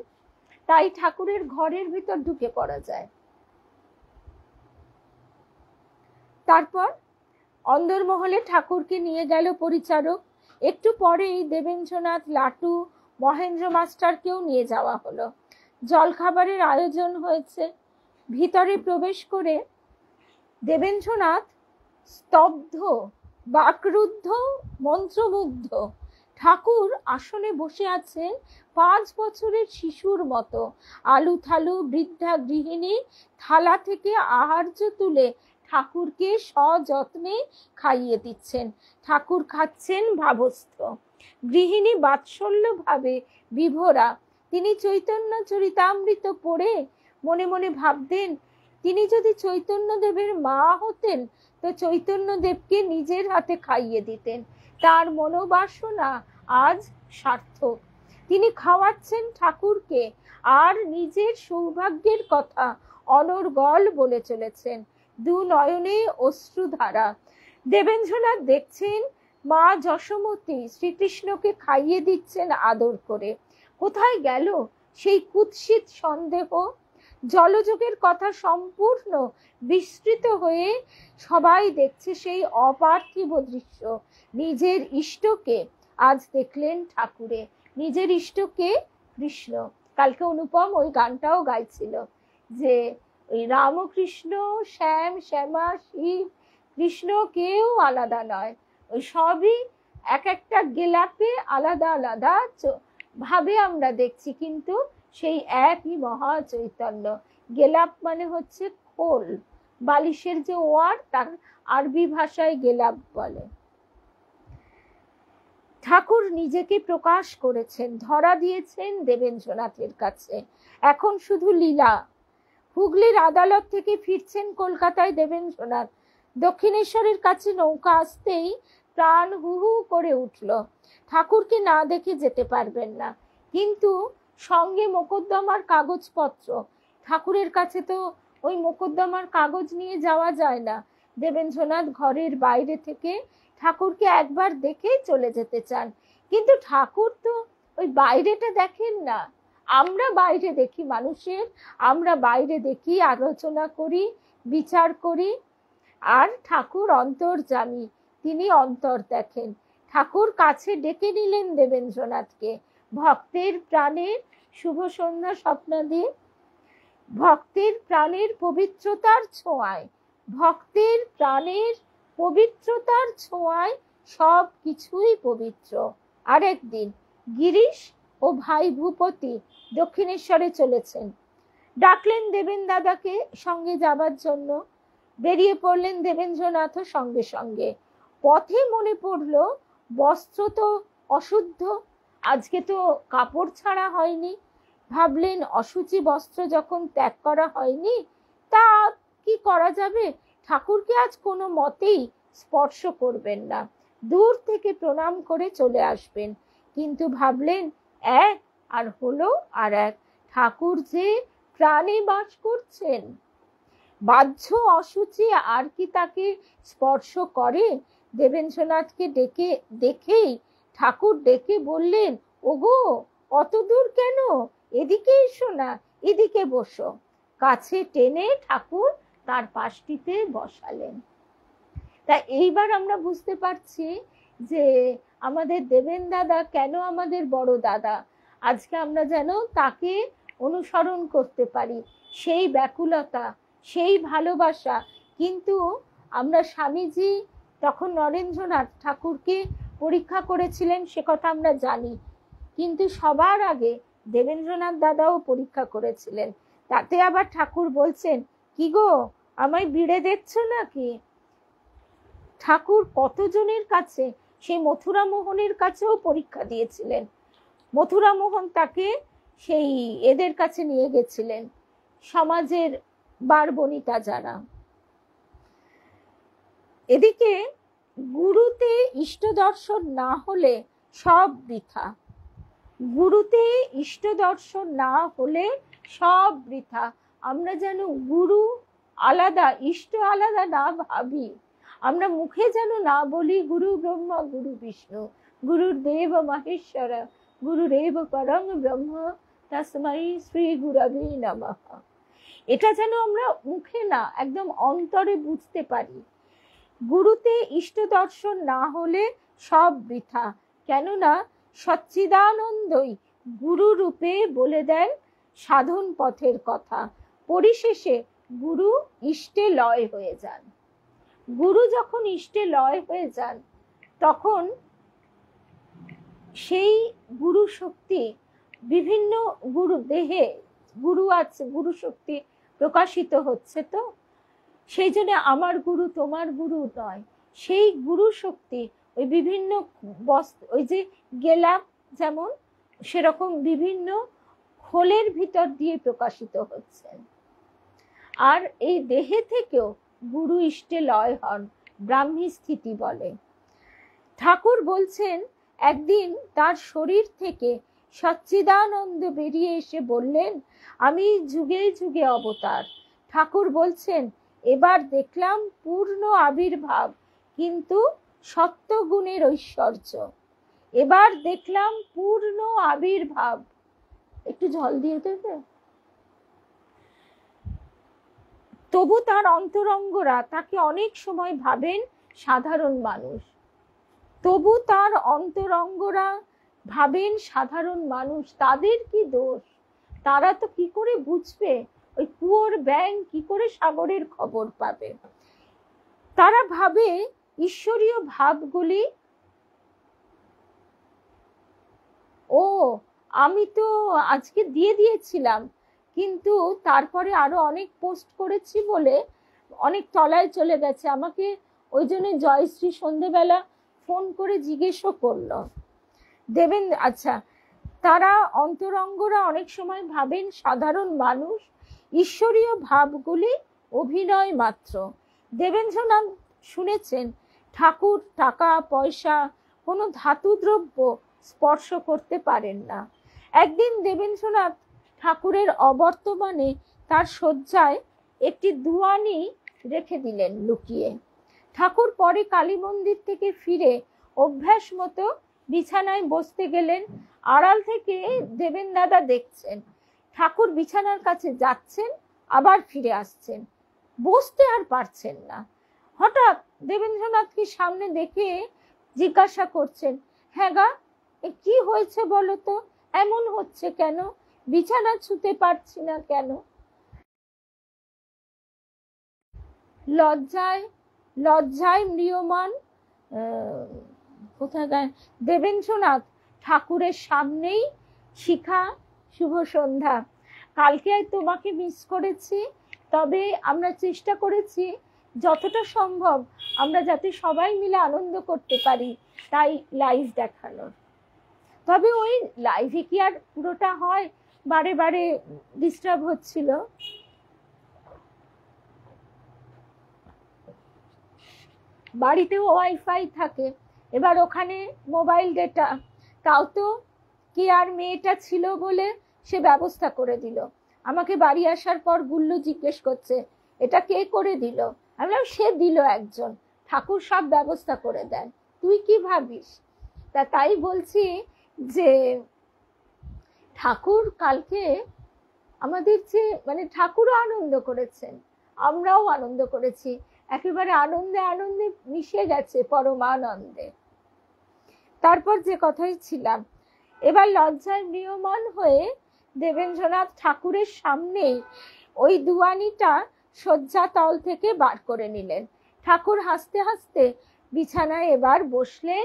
তাই ঠাকুরের ঘরের ভিতর ঢুকে পড়া যায়। তারপর অন্দরমহলে ঠাকুরকে নিয়ে গেল পরিচারক। একটু পরেই দেবেন্দ্রনাথ, লাটু, মহেন্দ্র মাস্টারকেও নিয়ে যাওয়া হলো। জলখাবারের আয়োজন হয়েছে। ভিতরে প্রবেশ করে দেবেন্দ্রনাথ স্তব্ধ, বাকরুদ্ধ, মন্ত্রমুগ্ধ। ঠাকুর আসনে বসে আছেন 5 বছরের শিশুর মতো। আলু থালু বৃদ্ধা গৃহিণী থালা থেকে আহার্য তুলে ঠাকুরকে সযত্নে খাইয়ে দিচ্ছেন। ঠাকুর খাচ্ছেন ভাবস্থ। গৃহিণী বাৎসল্য ভাবে বিভোরা। তিনি চৈতন্য চরিতামৃত পড়ে মনে মনে ভাবতেন, তিনি যদি চৈতন্যদেবের মা হতেন তো চৈতন্যদেবকে নিজের হাতে খাইয়ে দিতেন। তার মনোবাসনা আজ সার্থক। তিনি খাওয়াচ্ছেন ঠাকুরকে আর নিজের সৌভাগ্যের কথা অনর্গল বলে চলেছেন। দু নয়নে অশ্রুধারা। দেবেন্দ্রনাথ দেখছেন মা যশোমতী শ্রীকৃষ্ণকে খাইয়ে দিচ্ছেন আদর করে। কোথায় গেল সেই কুৎসিত সন্দেহ? জলযোগের কথা সম্পূর্ণ বিস্তৃত হয়ে সবাই দেখছে সেই অপার্থিব দৃশ্য। নিজের ইষ্টকে আজ দেখলেন ঠাকুরে, নিজের ইষ্টকে কৃষ্ণ। কালকে অনুপম ওই গানটাও গাইছিল যে ওই রামকৃষ্ণ, শ্যাম, শ্যামা, শিব, কৃষ্ণ কেউ আলাদা নয়, ওই সবই এক একটা গেলাপে আলাদা আলাদা ভাবে আমরা দেখছি, কিন্তু সেই একই মহা চৈতন্য। গেলাপ মানে হচ্ছে খোল, বালিশের যে ওয়ার, তার আরবি ভাষায় গেলাপ বলে। ঠাকুর নিজেকে প্রকাশ করেছেন, ধরা দিয়েছেন দেবেন্দ্রনাথের কাছে। এখন শুধু লীলা। হুগলির আদালত থেকে ফিরছেন কলকাতায় দেবেন্দ্রনাথ। দক্ষিণেশ্বরের কাছে নৌকা আসতেই প্রাণ হু হু করে উঠল। ঠাকুরকে না দেখে যেতে পারবেন না, কিন্তু সঙ্গে মোকদ্দমার কাগজপত্র। ঠাকুরের কাছে তো ওই মোকদ্দমার কাগজ নিয়ে যাওয়া যায় না। দেবেন্দ্রনাথ ঘরের বাইরে থেকে ঠাকুরকে একবার দেখেই চলে যেতে চান, কিন্তু ঠাকুর তো ওই বাইরেটা দেখেন না। আমরা বাইরে দেখি মানুষের, আমরা বাইরে দেখি, আলোচনা করি, বিচার করি, আর ঠাকুর অন্তর্যামী, তিনি অন্তর দেখেন। ঠাকুর কাছে ডেকে নিলেন দেবেন্দ্রনাথকে। ভক্তের প্রাণের শুভ সন্ধ্যা স্বপ্নাদি। ভক্তের প্রাণের পবিত্রতার ছোঁয়ায়, ভক্তের প্রাণের পবিত্রতার ছোঁয়ায় সব কিছুই পবিত্র। আরেকদিন গিরিশ ও ভাই ভূপতি দক্ষিণেশ্বরে চলেছেন। ডাকলেন দেবেন দাদাকে সঙ্গে যাবার জন্য। বেরিয়ে পড়লেন দেবেন্দ্রনাথও সঙ্গে সঙ্গে। পথে মনে পড়ল বস্ত্র তো অশুদ্ধ, আজকে তো কাপড় ছাড়া হয়নি। ভাবলেন অশুচি বস্ত্র যখন ত্যাগ করা হয়নি, তা কি করা যাবে, ঠাকুরকে আজ কোনো মতেই স্পর্শ করবেন না, দূর থেকে প্রণাম করে চলে আসবেন। কিন্তু ভাবলেন এক আর হলো আর এক, ঠাকুর যে প্রাণে বাস করছেন, বাহ্য অসুচি আর কি তাকে স্পর্শ করে? দেবেন্দ্রনাথকে দেখেই ঠাকুর ডেকে বললেন, ওগো অত দূর কেন, এদিকে এসো না, এদিকে বসো। কাছে টেনে ঠাকুর তার পাশটিতে বসালেন। তা এইবার আমরা বুঝতে পারছি যে আমাদের দেবেন দাদা কেন আমাদের বড় দাদা। আজকে আমরা যেন তাকে অনুসরণ করতে পারি, সেই ব্যাকুলতা, সেই ভালোবাসা। কিন্তু আমরা স্বামীজি তখন নরেন্দ্রনাথ ঠাকুরকে পরীক্ষা করেছিলেন সে কথা আমরা জানি, কিন্তু সবার আগে দেবেন্দ্রনাথ দাদাও পরীক্ষা করেছিলেন। তাতে আবার ঠাকুর বলছেন, কি গো আমায় বিড়ে দেখছো নাকি? ঠাকুর কতজনের কাছে, সেই মথুরা মোহনের কাছেও পরীক্ষা দিয়েছিলেন। মথুরা মোহন তাকে সেই এদের কাছে নিয়ে গেছিলেন, সমাজের বারবনিতা যারা। এদিকে গুরুতে ইষ্ট দর্শন না হলে সব বৃথা, গুরুতে ইষ্ট দর্শন না হলে সব বৃথা। আমরা যেন গুরু আলাদা, ইষ্ট আলাদা না ভাবি, আমরা মুখে যেন না বলি গুরু ব্রহ্মা গুরু বিষ্ণু গুরুদেব মহেশ্বর গুরুরেব পরং ব্রহ্ম তস্मै শ্রী গুরবে নমঃ। এটা যেন আমরা মুখে না, একদম অন্তরে বুঝতে পারি। গুরুতে ইষ্ট দর্শন না হলে সব বৃথা, কেননা সচ্চিদানন্দই গুরু রূপে বলে দেন সাধন পথের কথা। পরিশেষে গুরু ইষ্টে লয় হয়ে যান। গুরু যখন ইষ্টে লয় হয়ে যান, তখন সেই গুরু শক্তি বিভিন্ন গুরু দেহে, গুরু আছে, গুরু শক্তি প্রকাশিত হচ্ছে। তো সেই জন্য আমার গুরু তোমার গুরু নয়, সেই গুরু শক্তি ওই বিভিন্ন ওই যে গেলাম যেমন, সেরকম বিভিন্ন খোলের ভিতর দিয়ে প্রকাশিত হচ্ছেন। আর এই দেহে থেকেও গুরু ইষ্টে লয় হন, ব্রাহ্মী স্থিতি বলে। ঠাকুর বলছেন, একদিন তার শরীর থেকে সচ্চিদানন্দ বেরিয়ে এসে বললেন, আমি যুগে যুগে অবতার। ঠাকুর বলছেন, এবার দেখলাম পূর্ণ আবির্ভাব, কিন্তু সত্যগুণের ঐশ্বর্য। এবার দেখলাম পূর্ণ আবির্ভাব। একটু জল দিয়ে দেবে। তবু তার অন্তরঙ্গরা তাকে অনেক সময় ভাবেন সাধারণ মানুষ। তবু তার অন্তরঙ্গরা ভাবেন সাধারণ মানুষ, তাদের কি দোষ? তারা তো কি করে বুঝবে ওই কুয়োর ব্যাঙ কি করে সাগরের খবর পাবে? তারা ভাবে ঈশ্বরীয় ভাবগুলি, ও আমি তো আজকে দিয়ে দিয়েছিলাম, কিন্তু তারপরে আরো অনেক পোস্ট করেছি বলে অনেক তলায় চলে গেছে। আমাকে ওই জন্য জয়শ্রী সন্ধেবেলা ফোন করে জিজ্ঞেসও করলো দেবেন। আচ্ছা, তারা অন্তরঙ্গরা অনেক সময় ভাবেন সাধারণ মানুষ, ঈশ্বরীয় ভাবগুলি অভিনয় মাত্র। দেবেন্দ্রনাথ শুনেছেন ঠাকুর টাকা পয়সা কোনো ধাতু দ্রব্য স্পর্শ করতে পারেন না। একদিন দেবেন্দ্রনাথ ঠাকুরের অবর্তমানে তার শয্যায় একটি দুয়ানি রেখে দিলেন লুকিয়ে। ঠাকুর পরে কালী মন্দির থেকে ফিরে অভ্যাস মতো বিছানায় বসতে গেলেন। আড়াল থেকে দেবেন দাদা দেখছেন ঠাকুর বিছানার কাছে যাচ্ছেন, আবার ফিরে আসছেন, বসতে আর পারছেন না। হঠাৎ দেবেন্দ্রনাথকে সামনে দেখে জিজ্ঞাসা করছেন, হ্যাঁ গা, কি হয়েছে বলো তো, এমন হচ্ছে কেন, বিছানা ছুতে পারছি না কেন? লজ্জায় লজ্জায় ম্রিয়মান কোথায় দেবেন্দ্রনাথ ঠাকুরের সামনেই, শিখা শুভ সন্ধ্যা, কালকে তোমাকে মিস করেছি, তবে আমরা চেষ্টা করেছি যতটা সম্ভব আমরা যাতে সবাই মিলে আনন্দ করতে পারি, তাই লাইভ দেখানোর। তবে ওই লাইভে কি আর পুরোটা হয়, বারে বারে ডিস্টার্ব হচ্ছিল। বাড়িতেও ওয়াইফাই থাকে, এবার ওখানে মোবাইল ডেটা, তাও তো কি আর মেয়েটা ছিল বলে সে ব্যবস্থা করে দিল। আমাকে বাড়ি আসার পর গুল্লু জিজ্ঞেস করছে এটা কে করে দিল, আমি বললাম সে দিল একজন, ঠাকুর সব ব্যবস্থা করে দেন, তুই কি ভাবিস। তাই বলছি যে ঠাকুর কালকে আমাদের যে মানে ঠাকুরও আনন্দ করেছেন, আমরাও আনন্দ করেছি, একেবারে আনন্দে আনন্দে মিশে গেছে পরমানন্দে। তারপর যে কথাই ছিলাম, এবার লজ্জায় ম্রিয়মান হয়ে দেবেন্দ্রনাথ ঠাকুরের সামনেই ওই দুয়ানিটা শয্যাতল থেকে বার করে নিলেন। ঠাকুর হাসতে হাসতে বিছানায় এবার বসলেন,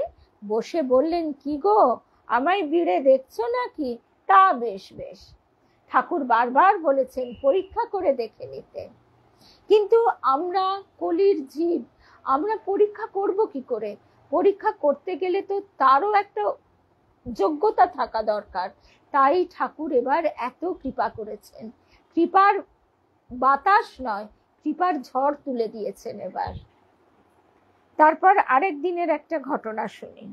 বসে বললেন কি গো আমায় বিড়ে দেখছো নাকি, তা বেশ বেশ। ঠাকুর বারবার বলেছেন পরীক্ষা করে দেখে নিতে, কিন্তু আমরা কলির জীব, আমরা পরীক্ষা করব কি করে, পরীক্ষা করতে গেলে তো তারও একটা যোগ্যতা থাকা দরকার। তাই ঠাকুর এবার এত কৃপা করেছেন, কৃপার বাতাস নয় কৃপার ঝড় তুলে দিয়েছেন এবার। তারপর আরেক দিনের একটা ঘটনা শুনি।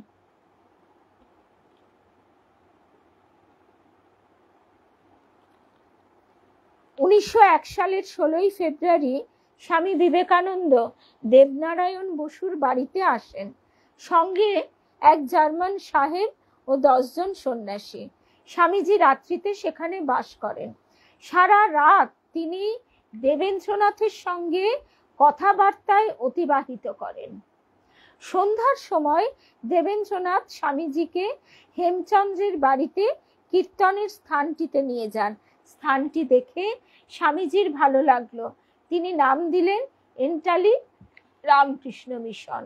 1901 সালের 16ই ফেব্রুয়ারি স্বামী বিবেকানন্দ দেবনারায়ণ বসুর বাড়িতে আসেন, সঙ্গে এক জার্মান সাহেব ও 10 জন সন্ন্যাসী। স্বামীজি রাত্রিতে সেখানে বাস করেন। সারা রাত তিনি দেবেন্দ্রনাথের সঙ্গে কথাবার্তায় অতিবাহিত করেন। সন্ধ্যার সময় দেবেন্দ্রনাথ স্বামীজিকে হেমচন্দ্রের বাড়িতে কীর্তনের স্থানটিতে নিয়ে যান। স্থানটি দেখে স্বামীজির ভালো লাগলো, তিনি নাম দিলেন এন্টালি রামকৃষ্ণ মিশন।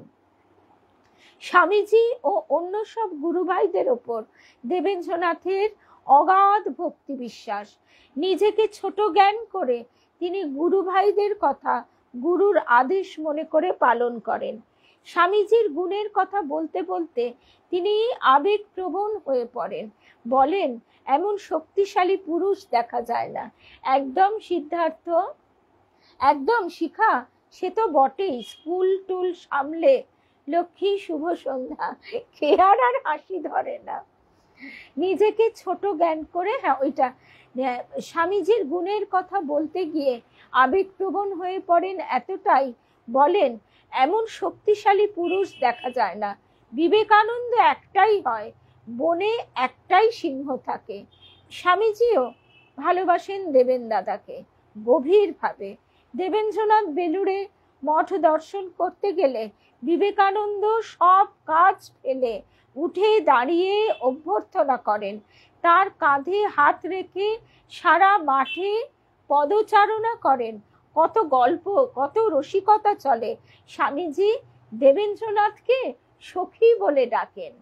স্বামীজি ও অন্য সব গুরু ভাইদের ওপর দেবেন্দ্রনাথের অগাধ ভক্তি বিশ্বাস। নিজেকে ছোট জ্ঞান করে তিনি গুরু ভাইদের কথা গুরুর আদেশ মনে করে পালন করেন। স্বামীজির গুণের কথা বলতে বলতে তিনি আবেগপ্রবণ হয়ে পড়েন, বলেন এমন শক্তিশালী পুরুষ দেখা যায় না। একদম সিদ্ধার্থ, একদম শিখা, সে তো বটেই, স্কুল টুল সামলে লক্ষ্মী শুভ সন্ধ্যা, খেয়ার আর হাসি ধরে না। নিজেকে ছোট জ্ঞান করে, হ্যাঁ ওইটা, স্বামীজির গুণের কথা বলতে গিয়ে আবেগপ্রবণ হয়ে পড়েন এতটাই, বলেন এমন শক্তিশালী পুরুষ দেখা যায় না। বিবেকানন্দ একটাই হয়, বনে একটাই সিংহ থাকে। স্বামীজিও ভালোবাসেন দেবেন দাদাকে গভীরভাবে। দেবেন্দ্রনাথ বেলুড়ে মঠ দর্শন করতে গেলে বিবেকানন্দ সব কাজ ফেলে উঠে দাঁড়িয়ে অভ্যর্থনা করেন, তার কাঁধে হাত রেখে সারা মাঠে পদচারণা করেন। কত গল্প, কত রসিকতা চলে। স্বামীজি দেবেন্দ্রনাথকে সখী বলে ডাকেন,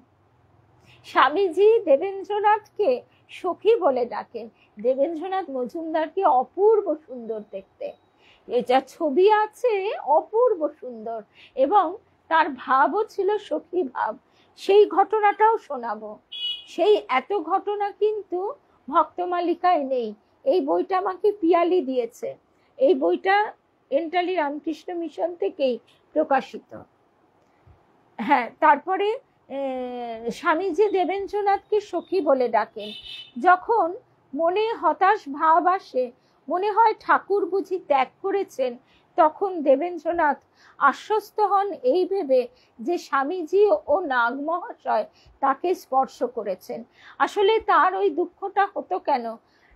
স্বামীজি দেবেন্দ্রনাথকে সখী বলে ডাকেন। দেবেন্দ্রনাথ মজুমদারকে অপূর্ব সুন্দর দেখতে, এটা ছবি আছে, অপূর্ব সুন্দর, এবং তার ভাবও ছিল সখী ভাব। সেই ঘটনাটাও শোনাবো। সেই এত ঘটনা কিন্তু ভক্তমালিকায় নেই। এই বইটা আমাকে পিয়ালি দিয়েছে, এই বইটা এন্টালি রামকৃষ্ণ মিশন থেকেই প্রকাশিত। হ্যাঁ, তারপরে স্বামীজি দেবেন্দ্রনাথকে সখী বলে ডাকেন। যখন মনে হতাশ ভাব আসে, মনে হয় ঠাকুর বুঝি ত্যাগ করেছেন, তখন দেবেন্দ্রনাথ আশ্বস্ত হন এই ভেবে যে স্বামীজি ও নাগ মহাশয় তাকে স্পর্শ করেছেন। আসলে তার ওই দুঃখটা হতো কেন,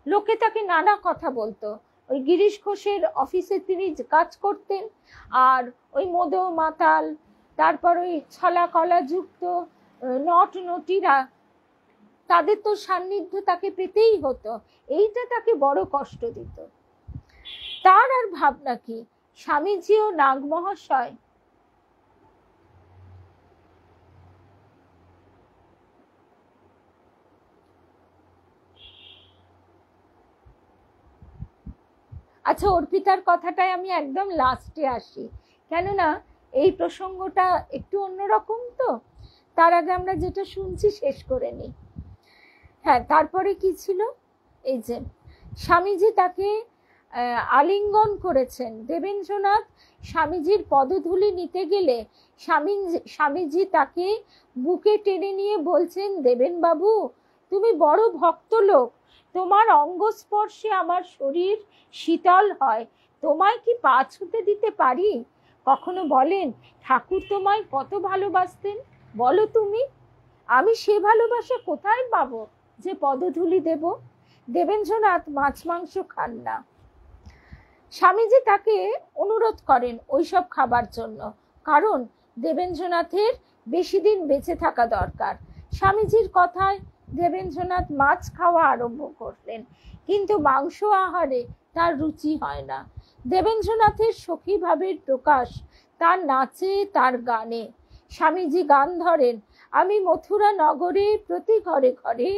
লোকে তাকে নানা কথা বলতো। ওই গিরিশ ঘোষের অফিসে তিনি কাজ করতেন, আর ওই মদ মাতাল, তারপর ওই ছলা কলা যুক্ত নট নটিরা, তাদের তো সান্নিধ্য তাকে পেতেই হতো। এইটা তাকে বড় কষ্ট দিত। তার আর ভাবনা কি, স্বামীজি ও নাগ মহাশয় আচ্ছা, অর্পিতার কথাটাই আমি একদম লাস্টে আসি, কেননা এই প্রসঙ্গটা একটু অন্যরকম, তো তার আগে আমরা যেটা শুনছি শেষ করে নিই। হ্যাঁ, তারপরে কি ছিল, এই যে স্বামীজি তাকে আলিঙ্গন করেছেন। দেবেন্দ্রনাথ স্বামীজির পদধূলি নিতে গেলে স্বামীজি তাকে বুকে টেনে নিয়ে বলছেন, দেবেন বাবু, তুমি বড় ভক্ত লোক, তোমার অঙ্গ স্পর্শে আমার শরীর শীতল হয়, তোমায় কি পা ছুঁতে দিতে পারি? কখনো বলেন, ঠাকুর তোমায় কত ভালোবাসতেন, বলো তুমি, আমি সে ভালোবাসা কোথায় পাবো যে পদধূলি দেব? দেবেন্দ্রনাথ মাছ মাংস খান না। স্বামীজি তাকে অনুরোধ করেন ওইসব খাবার জন্য, কারণ দেবেন্দ্রনাথের বেশি দিন বেঁচে থাকা দরকার। স্বামীজির কথায় দেবেন্দ্রনাথ মাছ খাওয়া আরম্ভ করলেন, কিন্তু মাংস আহারে তার রুচি হয় না। দেবেন্দ্রনাথের সখী ভাবের প্রকাশ তার নাচে, তার গানে। স্বামীজি গান ধরেন, আমি মথুরা নগরে প্রতি ঘরে ঘরে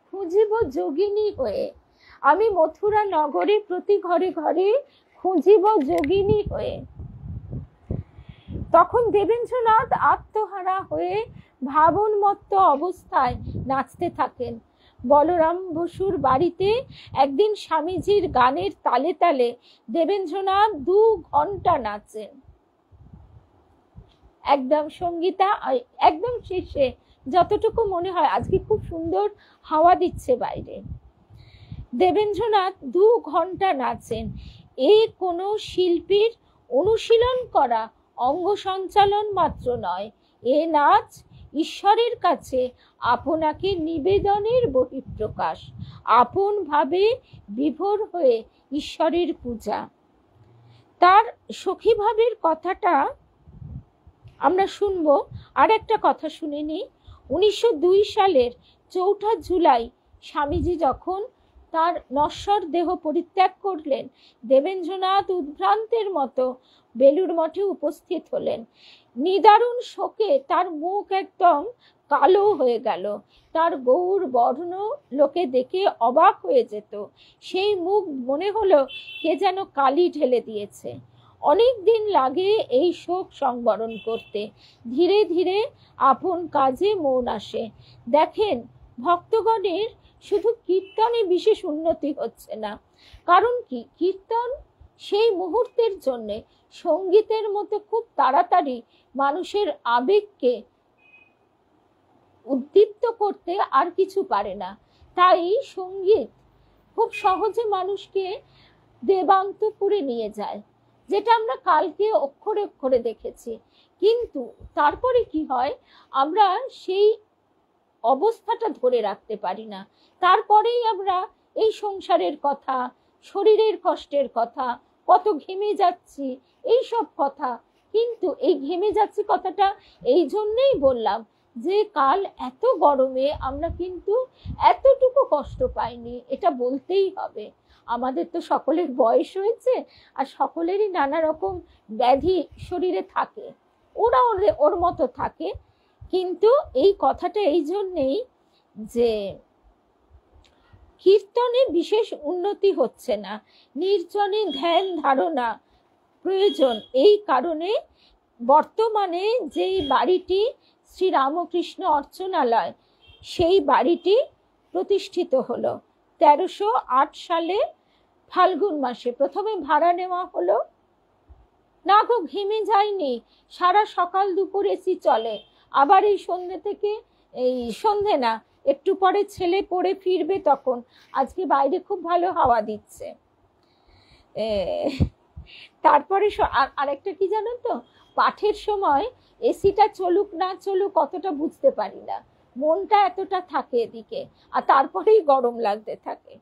খুঁজিব যোগিনী হয়ে, আমি মথুরা নগরে প্রতি ঘরে ঘরে খুঁজিব যোগিনী হয়ে। তখন দেবেন্দ্রনাথ আত্মহারা হয়ে ভাবনমত্ত অবস্থায় নাচতে থাকেন। বলরাম বসুর বাড়িতে একদিন স্বামীজির গানের তালে তালে দেবেন্দ্রনাথ 2 ঘন্টা নাচেন। একদম সঙ্গীতা একদম শেষে যতটুকু মনে হয়, আজকে খুব সুন্দর হাওয়া দিচ্ছে বাইরে, দেবেন্দ্রনাথ 2 ঘন্টা নাচেন। এ কোনো শিল্পীর অনুশীলন করা অঙ্গ সঞ্চালন মাত্র নয়, এ নাচ ঈশ্বরের কাছে আপনাকে নিবেদনের বহিঃপ্রকাশ, আপন ভাবে বিভোর হয়ে ঈশ্বরের পূজা। তার সখী ভাবের কথাটা আমরা শুনবো। আর একটা কথা শুনে নিই। 1902 সালের 4 জুলাই স্বামীজি যখন তার নশ্বর দেহ পরিত্যাগ করলেন, দেবেন্দ্রনাথ উদ্ভ্রান্তের মতো বেলুড় মঠে উপস্থিত হলেন। নিদারুণ শোকে তার মুখ একদম কালো হয়ে গেল, তার গৌর বর্ণ লোকে দেখে অবাক হয়ে যেত, সেই মুখ মনে হলো কে যেন কালি ঢেলে দিয়েছে। অনেক দিন লাগে এই শোক সংবরণ করতে, ধীরে ধীরে আপন কাজে মন আসে। দেখেন, ভক্তগণের শুধু কীর্তনে বিশেষ উন্নতি হচ্ছে না। কারণ কি, কীর্তন সেই মুহূর্তের জন্যে সঙ্গীতের মতো খুব তাড়াতাড়ি মানুষের আবেগকে উদ্দীপ্ত করতে আর কিছু পারে না। তাই সঙ্গীত খুব সহজে মানুষকে দেবান্তপুরে নিয়ে যায়, যেটা আমরা কালকে অক্ষরে অক্ষরে দেখেছি। কিন্তু তারপরে কি হয়, আমরা সেই অবস্থাটা ধরে রাখতে পারি না। তারপরেই আমরা এই সংসারের কথা, শরীরের কষ্টের কথা, কত ঘেমে যাচ্ছি, এই সব কথা। কিন্তু এই ঘেমে যাচ্ছি কথাটা এই জন্যেই বললাম যে কাল এত গরমে আমরা কিন্তু এতটুকু কষ্ট পাইনি, এটা বলতেই হবে। আমাদের তো সকলের বয়স হয়েছে, আর সকলেরই নানা রকম ব্যাধি শরীরে থাকে, ওরা ওর মতো থাকে। কিন্তু এই কথাটা এই জন্যেই যে কীর্তনে বিশেষ উন্নতি হচ্ছে না, নির্জনে ধ্যান ধারণা প্রয়োজন। এই কারণে বর্তমানে যেই বাড়িটি শ্রী রামকৃষ্ণ অর্চনালয়, সেই বাড়িটি প্রতিষ্ঠিত হলো 1308 সালে ফাল্গুন মাসে। প্রথমে ভাড়া নেওয়া হলো না গো, ঘেমে যায়নি, সারা সকাল দুপুর এসি চলে। আবার এই সন্ধ্যে থেকে, এই সন্ধ্যে না, একটু পরে ছেলে পড়ে ফিরবে, তখন আজকে বাইরে খুব ভালো হাওয়া দিচ্ছে। তারপরে আরেকটা কি জানো তো, পাঠের সময় এসিটা চলুক না চলুক অতটা বুঝতে পারি না, মনটা এতটা থাকে এদিকে, আর তারপরেই গরম লাগতে থাকে।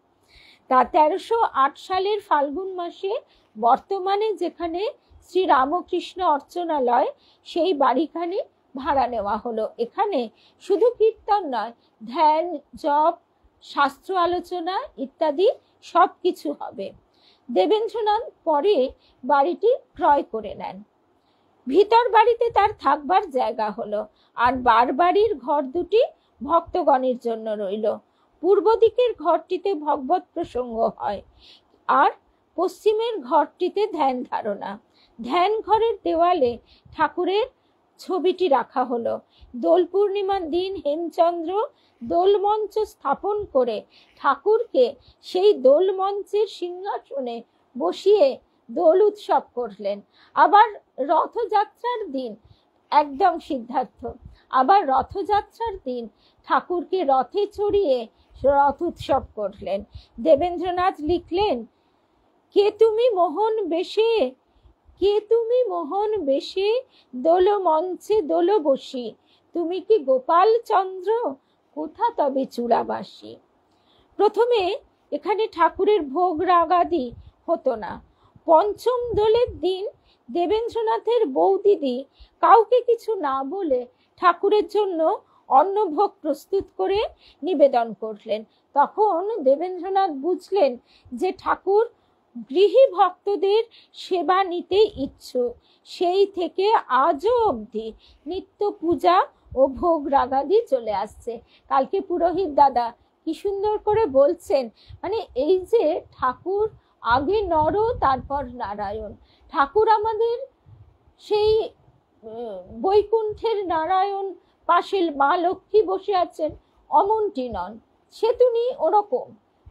তা 1308 সালের ফাল্গুন মাসে বর্তমানে যেখানে শ্রী রামকৃষ্ণ অর্চনালয়, সেই বাড়িখানি ভাড়া নেওয়া হলো। এখানে শুধু কীর্তন নয়, ধ্যান, জপ, শাস্ত্র আলোচনা ইত্যাদি সব কিছু হবে। দেবেন্দ্রনাথ পরে বাড়িটি ক্রয় করে নেন। ভিতর বাড়িতে তার থাকবার জায়গা হলো, আর বারবাড়ির ঘর দুটি ভক্তগণের জন্য রইল। পূর্ব দিকের ঘরটিতে ভগবত প্রসঙ্গ হয়, আর পশ্চিমের ঘরটিতে ধ্যান ধারণা। ধ্যান ঘরের দেওয়ালে ঠাকুরের ছবিটি রাখা হলো। দোল পূর্ণিমার দিন হেমচন্দ্র দোলমঞ্চ স্থাপন করে ঠাকুরকে সেই দোলমঞ্চের সিংহাসনে বসিয়ে দোল উৎসব করলেন। আবার রথযাত্রার দিন, একদম সিদ্ধার্থ, আবার রথযাত্রার দিন ঠাকুরকে রথে চড়িয়ে রথ উৎসব করলেন। দেবেন্দ্রনাথ লিখলেন, কে তুমি মোহন বেশে, কে তুমি মোহন বেশে, দোল মঞ্চে দোল বসি, তুমি কি গোপাল চন্দ্র, কোথা তবে চূড়াবাসী। প্রথমে এখানে ঠাকুরের ভোগ রাগাদি হতো না। পঞ্চম দোলের দিন দেবেন্দ্রনাথের বৌদিদি কাউকে কিছু না বলে ঠাকুরের জন্য অন্নভোগ প্রস্তুত করে নিবেদন করলেন। তখন দেবেন্দ্রনাথ বুঝলেন যে ঠাকুর গৃহী ভক্তদের সেবা নিতে ইচ্ছুক। সেই থেকে আজও অবধি নিত্য পূজা ও ভোগ রাগাদি চলে আসছে। কালকে পুরোহিত দাদা কি সুন্দর করে বলছেন, মানে এই যে ঠাকুর আগে নর তারপর নারায়ণ, ঠাকুর আমাদের সেই বৈকুণ্ঠের নারায়ণ, পাশে মা লক্ষ্মী বসে আছেন, অমনটি নন, সে তুমি ওরকম,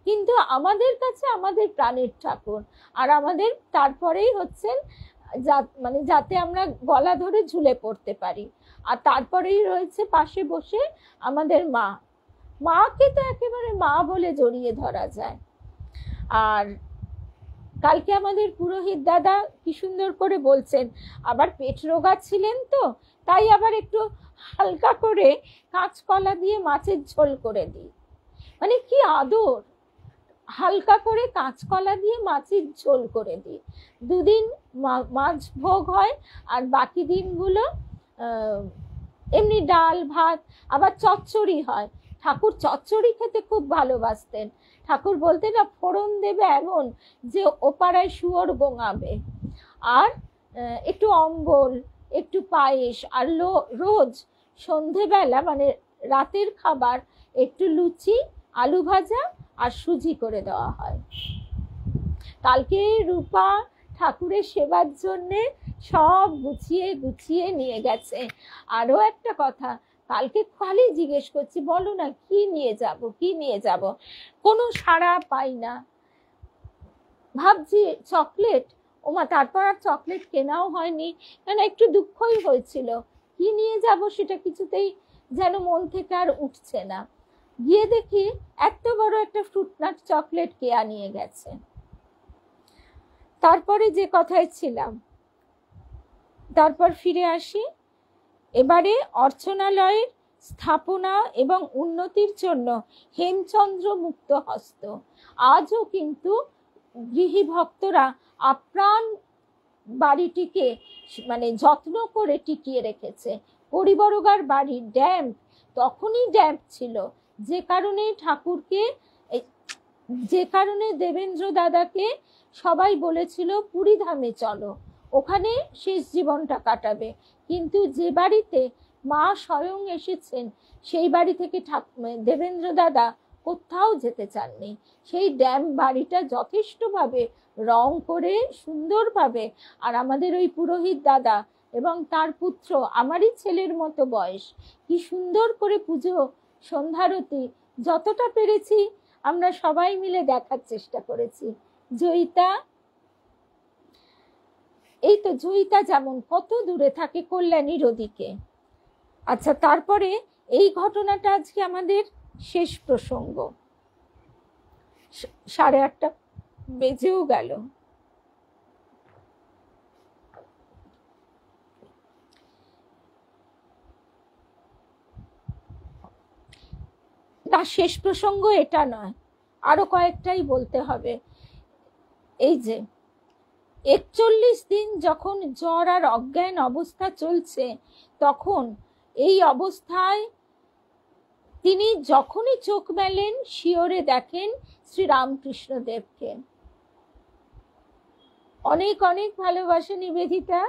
কিন্তু আমাদের কাছে আমাদের প্রাণের ঠাকুর। আর আমাদের তারপরেই হচ্ছেন মানে যাতে আমরা গলা ধরে ঝুলে পড়তে পারি। আর তারপরেই রয়েছে পাশে বসে আমাদের মা, মাকে তো একেবারে মা বলে জড়িয়ে ধরা যায়। আর কালকে আমাদের পুরোহিত দাদা কি সুন্দর করে বলছেন, আবার পেট রোগা ছিলেন তো, তাই আবার একটু হালকা করে কাঁচকলা দিয়ে মাছের ঝোল করে দিই। মানে কি আদর, হালকা করে কাঁচকলা দিয়ে মাছের ঝোল করে দিই। দুদিন মাছ ভোগ হয়, আর বাকি দিনগুলো এমনি ডাল ভাত, আবার চচ্চড়ি হয়। ঠাকুর চচ্চড়ি খেতে খুব ভালোবাসতেন। ঠাকুর বলতেন না, ফোড়ন দেবে এমন যে ওপাড়ায় শুয়োর গোঙাবে। আর একটু অম্বল, একটু পায়েস, আর রোজ সন্ধেবেলা মানে রাতের খাবার একটু লুচি, আলু ভাজা আর সুজি করে দেওয়া হয়। কালকে রূপা ঠাকুরের সেবার জন্যে সব গুছিয়ে গুছিয়ে নিয়ে গেছে। আরো একটা কথা, কালকে খালি জিজ্ঞেস করছি, বলো না কি নিয়ে যাব, কি নিয়ে যাব, কোনো সাড়া পাই না। ভাবছি চকলেট, ওমা তারপর আর চকলেট কেনাও হয়নি, কেন একটু দুঃখই হয়েছিল, কি নিয়ে যাব সেটা কিছুতেই যেন মন থেকে আর উঠছে না। গিয়ে দেখি এত বড় একটা ফ্রুটনাট চকলেট কে আনিয়ে গেছে। তারপরে যে কথায় ছিলাম, তারপর ফিরে আসি। এবারে অর্চনালয়ের স্থাপনা এবং উন্নতির জন্য হেমচন্দ্র মুক্ত হস্ত। আজও কিন্তু গৃহী ভক্তরা আপ্রাণ বাড়িটিকে মানে যত্ন করে টিকিয়ে রেখেছে। পরিবরগার বাড়ির ড্যাম্প তখনই ড্যাম্প ছিল, যে কারণে ঠাকুরকে, যে কারণে দেবেন্দ্র দাদাকে সবাই বলেছিল পুরী ধামে চলো, ওখানে শেষ জীবনটা কাটাবে। কিন্তু যে বাড়িতে মা স্বয়ং এসেছেন সেই বাড়ি থেকে দেবেন্দ্র দাদা কোথাও যেতে চাননি। সেই ড্যাম বাড়িটা যথেষ্টভাবে রং করে সুন্দরভাবে, আর আমাদের ওই পুরোহিত দাদা এবং তার পুত্র, আমারই ছেলের মতো বয়স, কি সুন্দর করে পুজো সন্ধ্যারতি যতটা পেরেছি আমরা সবাই মিলে দেখার চেষ্টা করেছি। জয়িতা, এই তো জয়িতা যেমন কত দূরে থাকে, কল্যাণীর ওদিকে। আচ্ছা, তারপরে এই ঘটনাটা আজকে আমাদের শেষ প্রসঙ্গ। 8:30 বেজেও গেল। না, শেষ প্রসঙ্গ এটা নয়, আরো কয়েকটাই বলতে হবে। এই যে 41 দিন যখন জ্বর আর অজ্ঞান অবস্থা চলছে, তখন এই অবস্থায় তিনি যখনই চোখ মেলেন শিওরে দেখেন শ্রীরামকৃষ্ণ দেবকে। অনেক অনেক ভালোবাসা নিবেদিতা।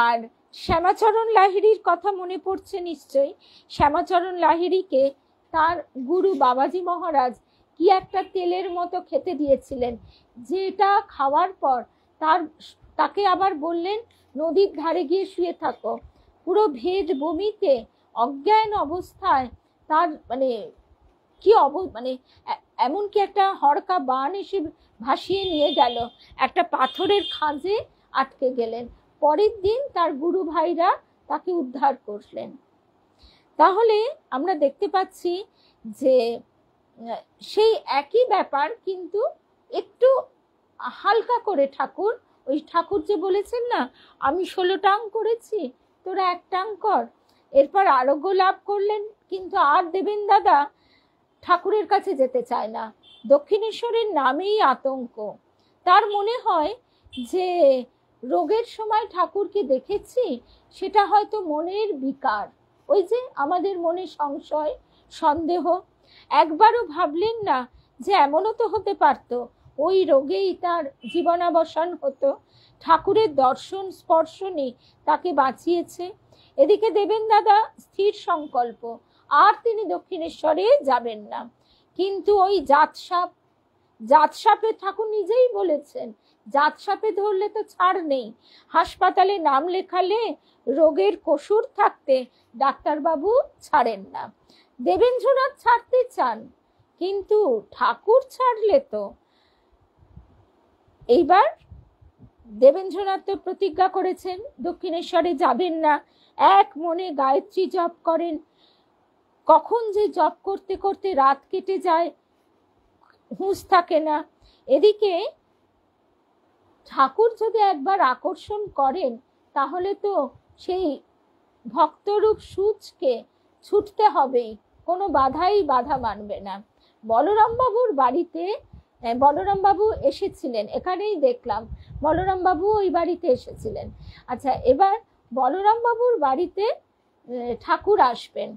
আর শ্যামাচরণ লাহিড়ির কথা মনে পড়ছে নিশ্চয়ই। শ্যামাচরণ লাহিড়িকে তার গুরু বাবাজি মহারাজ কি একটা তেলের মতো খেতে দিয়েছিলেন, যেটা খাওয়ার পর তাকে আবার বললেন নদীর ধারে গিয়ে শুয়ে থাকো। পুরো ভেজ বমিতে অজ্ঞান অবস্থায় তার মানে কি মানে এমনকি একটা হড়কা বান এসে ভাসিয়ে নিয়ে গেল, একটা পাথরের খাঁজে আটকে গেলেন। পরের দিন তার গুরু ভাইরা তাকে উদ্ধার করলেন। তাহলে আমরা দেখতে পাচ্ছি যে সেই একই ব্যাপার, কিন্তু একটু হালকা করে ঠাকুর, ওই ঠাকুর যে বলেছেন না, আমি 16 টাং করেছি, তোরা 1 টাং কর। এরপর আরোগ্য লাভ করলেন, কিন্তু আর দেবেন দাদা ঠাকুরের কাছে যেতে চায় না। দক্ষিণেশ্বরের নামেই আতঙ্ক। তার মনে হয় যে রোগের সময় ঠাকুরকে দেখেছি, সেটা হয়তো মনের বিকার, ওই যে আমাদের মনে সংশয় সন্দেহ। একবারও ভাবলেন না যে এমনও তো হতে পারত ওই রোগেই তার জীবনাবসান হতো, ঠাকুরের দর্শন স্পর্শনই তাকে বাঁচিয়েছে। এদিকে দেবেন দাদা স্থির সংকল্প, আর তিনি দক্ষিণেশ্বরে যাবেন না। কিন্তু ওই জাত সাপে ঠাকুর নিজেই বলেছেন, জাত সাপে ধরলে তো ছাড় নেই। হাসপাতালে নাম লেখালে রোগের কসুর থাকতে ডাক্তারবাবু ছাড়েন না। দেবেন্দ্রনাথ ছাড়তে চান, কিন্তু ঠাকুর ছাড়লে তো। এইবার দেবেন্দ্রনাথ তো প্রতিজ্ঞা করেছেন দক্ষিণেশ্বরে যাবেন না, এক মনে গায়ত্রী জপ করেন। কখন যে জপ করতে করতে রাত কেটে যায়, হুঁশ থাকে না। এদিকে ঠাকুর যদি একবার আকর্ষণ করেন, তাহলে তো সেই ভক্তরূপ সূচকে ছুটতে হবেই, কোনো বাধা মানবে না। বলরাম বাবুর বাড়িতে বলরাম বাবু এসেছিলেন, এখানেই দেখলাম বলরাম বাবু ওই বাড়িতে এসেছিলেন। আচ্ছা, এবার বলরাম বাবুর বাড়িতে ঠাকুর আসবেন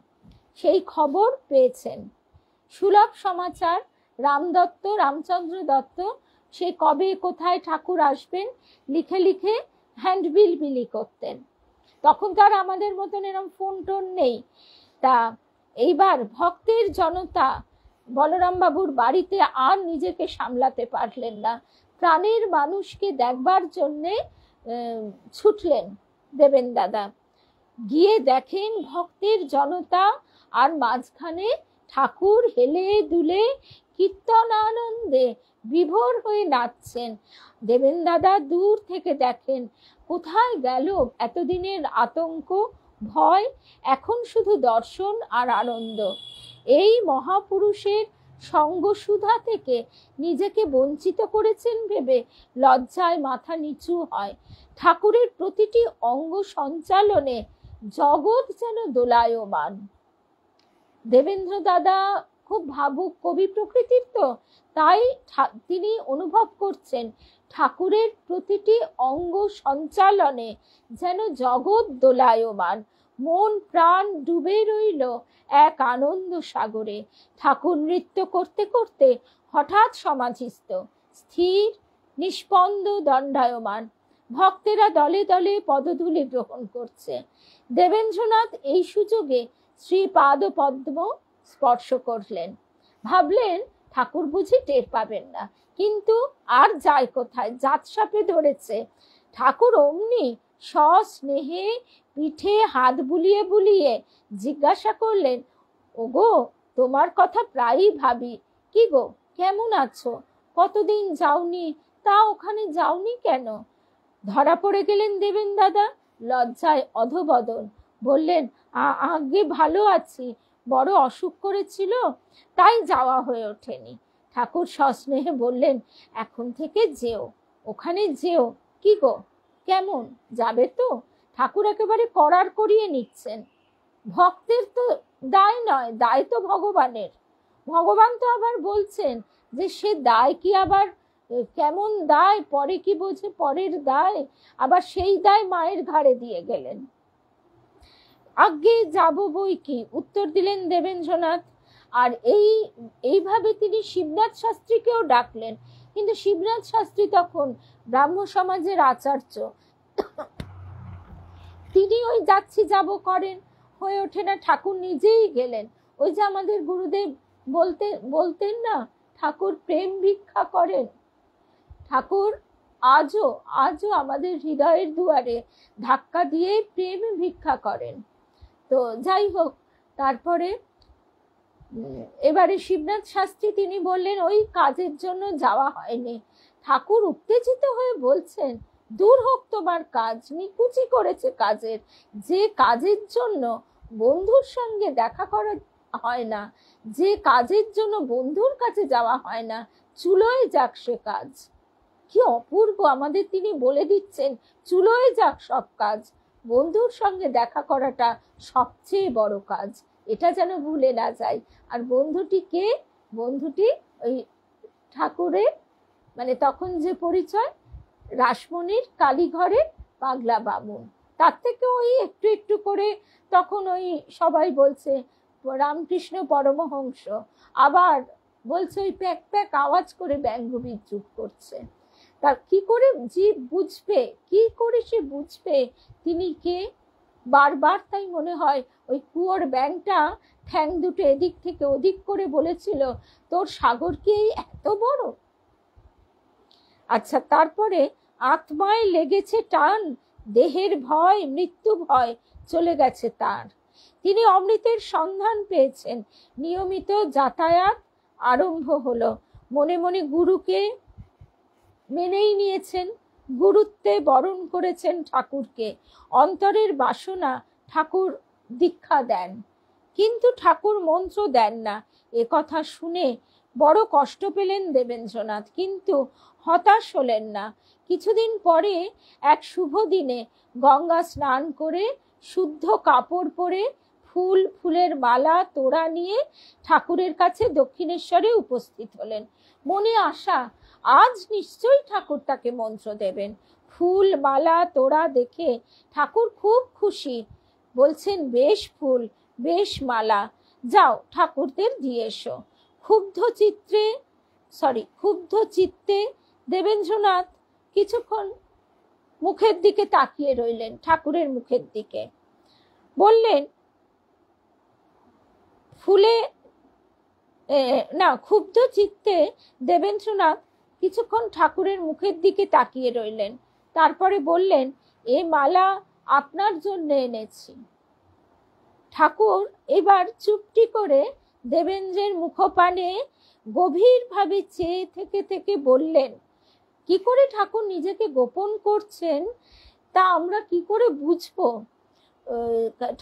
সেই খবর পেয়েছেন। সুলভ সমাচার, রামচন্দ্র দত্ত সে কবে কোথায় ঠাকুর আসবেন লিখে লিখে হ্যান্ডবিল বিলি করতেন। তখন তো আর আমাদের মতন এরকম ফোন টোন নেই। তা এইবার ভক্তের জনতা বলরাম বাবুর বাড়িতে আর নিজেকে সামলাতে পারলেন না, প্রাণের মানুষকে দেখবার জন্যে ছুটলেন দেবেন দাদা। গিয়ে দেখেন ভক্তের জনতা, আর মাঝখানে ঠাকুর হেলে দুলে কীর্তন আনন্দে বিভোর হয়ে নাচছেন। দেবেন দাদা দূর থেকে দেখেন, কোথায় গেল এতদিনের আতঙ্ক ভয়, এখন শুধু দর্শন আর আনন্দ। এই মহাপুরুষের সঙ্গসুধা থেকে নিজেকে বঞ্চিত করেছেন ভেবে লজ্জায় মাথা নিচু হয়। ঠাকুরের প্রতিটি অঙ্গ সঞ্চালনে জগৎ যেন দোলায়মান। দেবেন্দ্র দাদা খুব ভাবুক কবি প্রকৃতির, তো তাই তিনি অনুভব করছেন ঠাকুরের প্রতিটি অঙ্গ সঞ্চালনে যেন জগৎ দোলায়মান। মন প্রাণ ডুবে রইল এক আনন্দ সাগরে। ঠাকুর নৃত্য করতে করতে হঠাৎ সমাধিস্থ, স্থির নিষ্পন্দ দণ্ডায়মান। ভক্তেরা দলে দলে পদধূলি গ্রহণ করছে। দেবেন্দ্রনাথ এই সুযোগে শ্রীপাদ পদ্ম স্পর্শ করলেন। ভাবলেন ঠাকুর বুঝি টের পাবেন না, কিন্তু আর যায় কোথায়, জাত সাপে ধরেছে। ঠাকুর অমনি সস্নেহে পিঠে হাত বুলিয়ে বুলিয়ে জিজ্ঞাসা করলেন, ওগো তোমার কথা প্রায়ই ভাবি, কি গো কেমন আছো, কতদিন যাওনি, তা ওখানে যাওনি কেন? ধরা পড়ে গেলেন দেবেন দাদা, লজ্জায় অধবদন। বললেন, আগে ভালো আছি, বড় অসুখ করেছিল, তাই যাওয়া হয়ে ওঠেনি। ঠাকুর সস্নেহে বললেন, এখন থেকে যেও, ওখানে যেও। কি গো কেমন, যাবে তো? ঠাকুর একেবারে করার করিয়ে নিচ্ছেন। ভক্তের তো দায় নয়, দায় তো ভগবানের। ভগবান তো আবার বলছেন যে সে দায় কি আবার কেমন দায়, পরে কি বোঝে পরের দায়, আবার সেই দায় মায়ের ঘাড়ে দিয়ে গেলেন। আগে যাব বই কি, উত্তর দিলেন দেবেন্দ্রনাথ। আর এইভাবে তিনি শিবনাথ শাস্ত্রীকেও ডাকলেন, কিন্তু শিবনাথ শাস্ত্রী তখন ব্রাহ্ম সমাজের আচার্য, তিনি ওই যাচ্ছি যাব করেন, হয়ে ওঠে না। ঠাকুর নিজেই গেলেন। ওই যে আমাদের গুরুদেব বলতেন না, ঠাকুর প্রেম ভিক্ষা করেন। ঠাকুর আজও আমাদের হৃদয়ের দুয়ারে ধাক্কা দিয়ে প্রেম ভিক্ষা করেন। তো যাই হোক, তারপরে এবারে শিবনাথ শাস্ত্রী তিনি বললেন ওই কাজের জন্য যাওয়া হয়নি। ঠাকুর উত্তেজিত হয়ে বলছেন, দূর হোক তোমার কাজ, নিকুচি করেছে কাজের, যে কাজের জন্য বন্ধুর সঙ্গে দেখা করা হয় না, যে কাজের জন্য বন্ধুর কাছে যাওয়া হয় না, চুলোয় যাক সে কাজ। কি অপূর্ব, আমাদের তিনি বলে দিচ্ছেন চুলোয় যাক সব কাজ, বন্ধুর সঙ্গে দেখা করাটা সবচেয়ে বড় কাজ, এটা যেন ভুলে না যাই। আর বন্ধুটি কে? বন্ধুটি ওই ঠাকুরের, মানে তখন যে পরিচয়, রাসমণির কালীঘরের পাগলা বামুন। তার থেকে ওই একটু একটু করে তখন ওই সবাই বলছে রামকৃষ্ণ পরমহংস, আবার বলছে ওই প্যাক প্যাক আওয়াজ করে ব্যঙ্গ বিদ্রুপ করছে। তার কি করে জীব বুঝবে, কি করে সে বুঝবে তিনি কে? বারবার তাই মনে হয় ওই কুয়োর ব্যাঙটা ঠ্যাং দুটো এদিক থেকে ওদিক করে বলেছিল, তোর সাগর কি এত বড়? আচ্ছা, তারপরে আত্মায় লেগেছে টান, দেহের ভয়, মৃত্যু ভয় চলে গেছে তার। তিনি অমৃতের সন্ধান পেয়েছেন, নিয়মিত যাতায়াত আরম্ভ হলো। মনে মনে গুরুকে মেনেই নিয়েছেন, গুরুত্বে বরণ করেছেন ঠাকুরকে। অন্তরের বাসনা ঠাকুর দীক্ষা দেন, কিন্তু ঠাকুর মন্ত্র দেন না। এ কথা শুনে বড় কষ্ট পেলেন দেবেন্দ্রনাথ, কিন্তু হতাশ হলেন না। কিছুদিন পরে এক শুভ দিনে গঙ্গা স্নান করে শুদ্ধ কাপড় পরে ফুলের মালা তোড়া নিয়ে ঠাকুরের কাছে দক্ষিণেশ্বরে উপস্থিত হলেন। মনে আশা, আজ নিশ্চয়ই ঠাকুর তাকে মন্ত্র দেবেন। ফুল মালা তোড়া দেখে ঠাকুর খুব খুশি, বলছেন বেশ ফুল, বেশ মালা, যাও ঠাকুরদের দিয়ে এসো। ক্ষুব্ধ চিত্তে দেবেন্দ্রনাথ কিছুক্ষণ মুখের দিকে তাকিয়ে রইলেন, ঠাকুরের মুখের দিকে। বললেন, ক্ষুব্ধ চিত্তে দেবেন্দ্রনাথ কিছুক্ষণ ঠাকুরের মুখের দিকে তাকিয়ে রইলেন, তারপরে বললেন, এ মালা আপনার জন্য এনেছি। ঠাকুর এবার চুপটি করে দেবেন্দ্রের মুখপানে গভীরভাবে চেয়ে থেকে থেকে বললেন। কি করে ঠাকুর নিজেকে গোপন করছেন তা আমরা কি করে বুঝবো?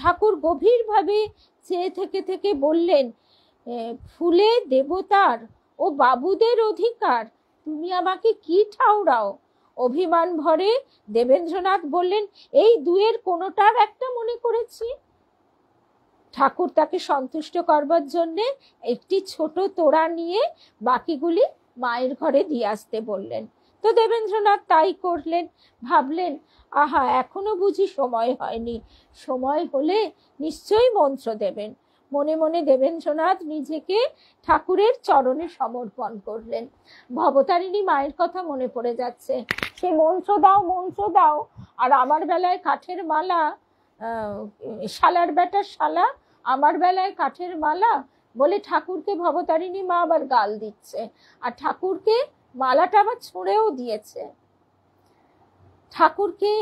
ঠাকুর গভীরভাবে চেয়ে থেকে থেকে বললেন, ফুলে দেবতার ও বাবুদের অধিকার, তুমি আমাকে কি ঠাউরাও? অভিমান ভরে দেবেন্দ্রনাথ বললেন, এই দুয়ের কোনোটার একটা মনে করেছি। ঠাকুর তাকে সন্তুষ্ট করবার জন্য একটি ছোট তোড়া নিয়ে বাকিগুলি মায়ের ঘরে দিয়ে আসতে বললেন। তো দেবেন্দ্রনাথ তাই করলেন। ভাবলেন, আহা, এখনো বুঝি সময় হয়নি, সময় হলে নিশ্চয়ই মন্ত্র দেবেন। মনে মনে দেবেন্দ্রনাথ নিজেকে ঠাকুরের চরণে সমর্পণ করলেন। ভবতারিণী মায়ের কথা মনে পড়ে যাচ্ছে, সে মন্ত্র দাও, মন্ত্র দাও, আর আমার বেলায় কাঠের মালা, শালার বেটার শালা, আমার বেলায় কাঠের মালা বলে ঠাকুরকে ভবতারিণী মা আবার গাল দিচ্ছে, আর ঠাকুরকে মালাটা আবার ছুঁড়েও দিয়েছে। ঠাকুরকে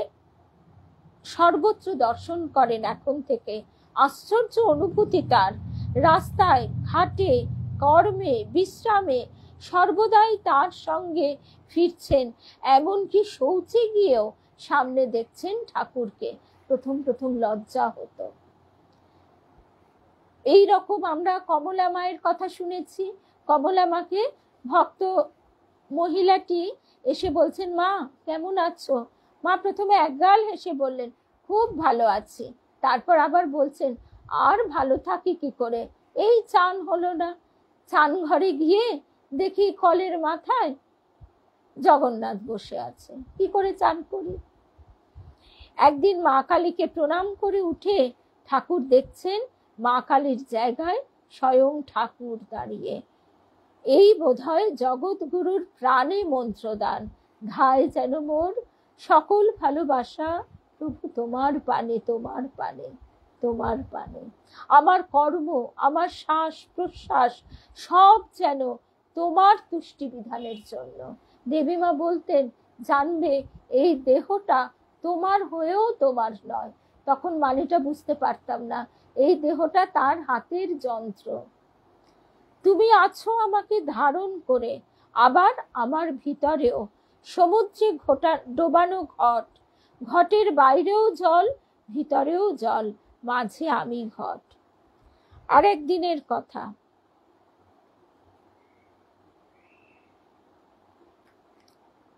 সর্বত্র দর্শন করেন এখন থেকে, আশ্চর্য অনুভূতি তার। রাস্তায় ঘাটে কর্মে বিশ্রামে সর্বদাই তার সঙ্গে ফিরছেন, এমনকি শৌচে গিয়েও সামনে দেখছেন ঠাকুরকে। প্রথম প্রথম লজ্জা হতো। এই রকম আমরা কমলা মায়ের কথা শুনেছি। কমলা মাকে ভক্ত মহিলাটি এসে বলছেন, মা কেমন আছো? মা প্রথমে একগাল হেসে বললেন, খুব ভালো আছি। তারপর আবার বলছেন, আর ভালো থাকি কি করে, এই চান হলো না। চান ঘরে গিয়ে দেখি কলের মাথায় জগন্নাথ বসে আছে, কি করে চান করি? একদিন মা কালীকে প্রণাম করে উঠে ঠাকুর দেখছেন মা কালীর জায়গায় স্বয়ং ঠাকুর দাঁড়িয়ে। এই বোধহয় জগৎগুরুর প্রাণে মন্ত্রদান। ধায় যেন মোর সকল ভালোবাসা প্রভু তোমার পানে, তোমার পানে, তোমার পানে। আমার কর্ম, আমার শ্বাস প্রশ্বাস সব যেন তোমার তুষ্টি বিধানের জন্য। দেবীমা বলতেন, জানবে এই দেহটা তোমার হয়েও তোমার নয়। তখন মানেটা বুঝতে পারতাম না, এই দেহটা তার হাতের যন্ত্র। তুমি আছো আমাকে ধারণ করে, আবার আমার ভিতরেও সমুদ্রে ডোবানো ঘট, ঘটের বাইরেও জল, ভিতরেও জল, মাঝে আমি ঘট। আরেক দিনের কথা।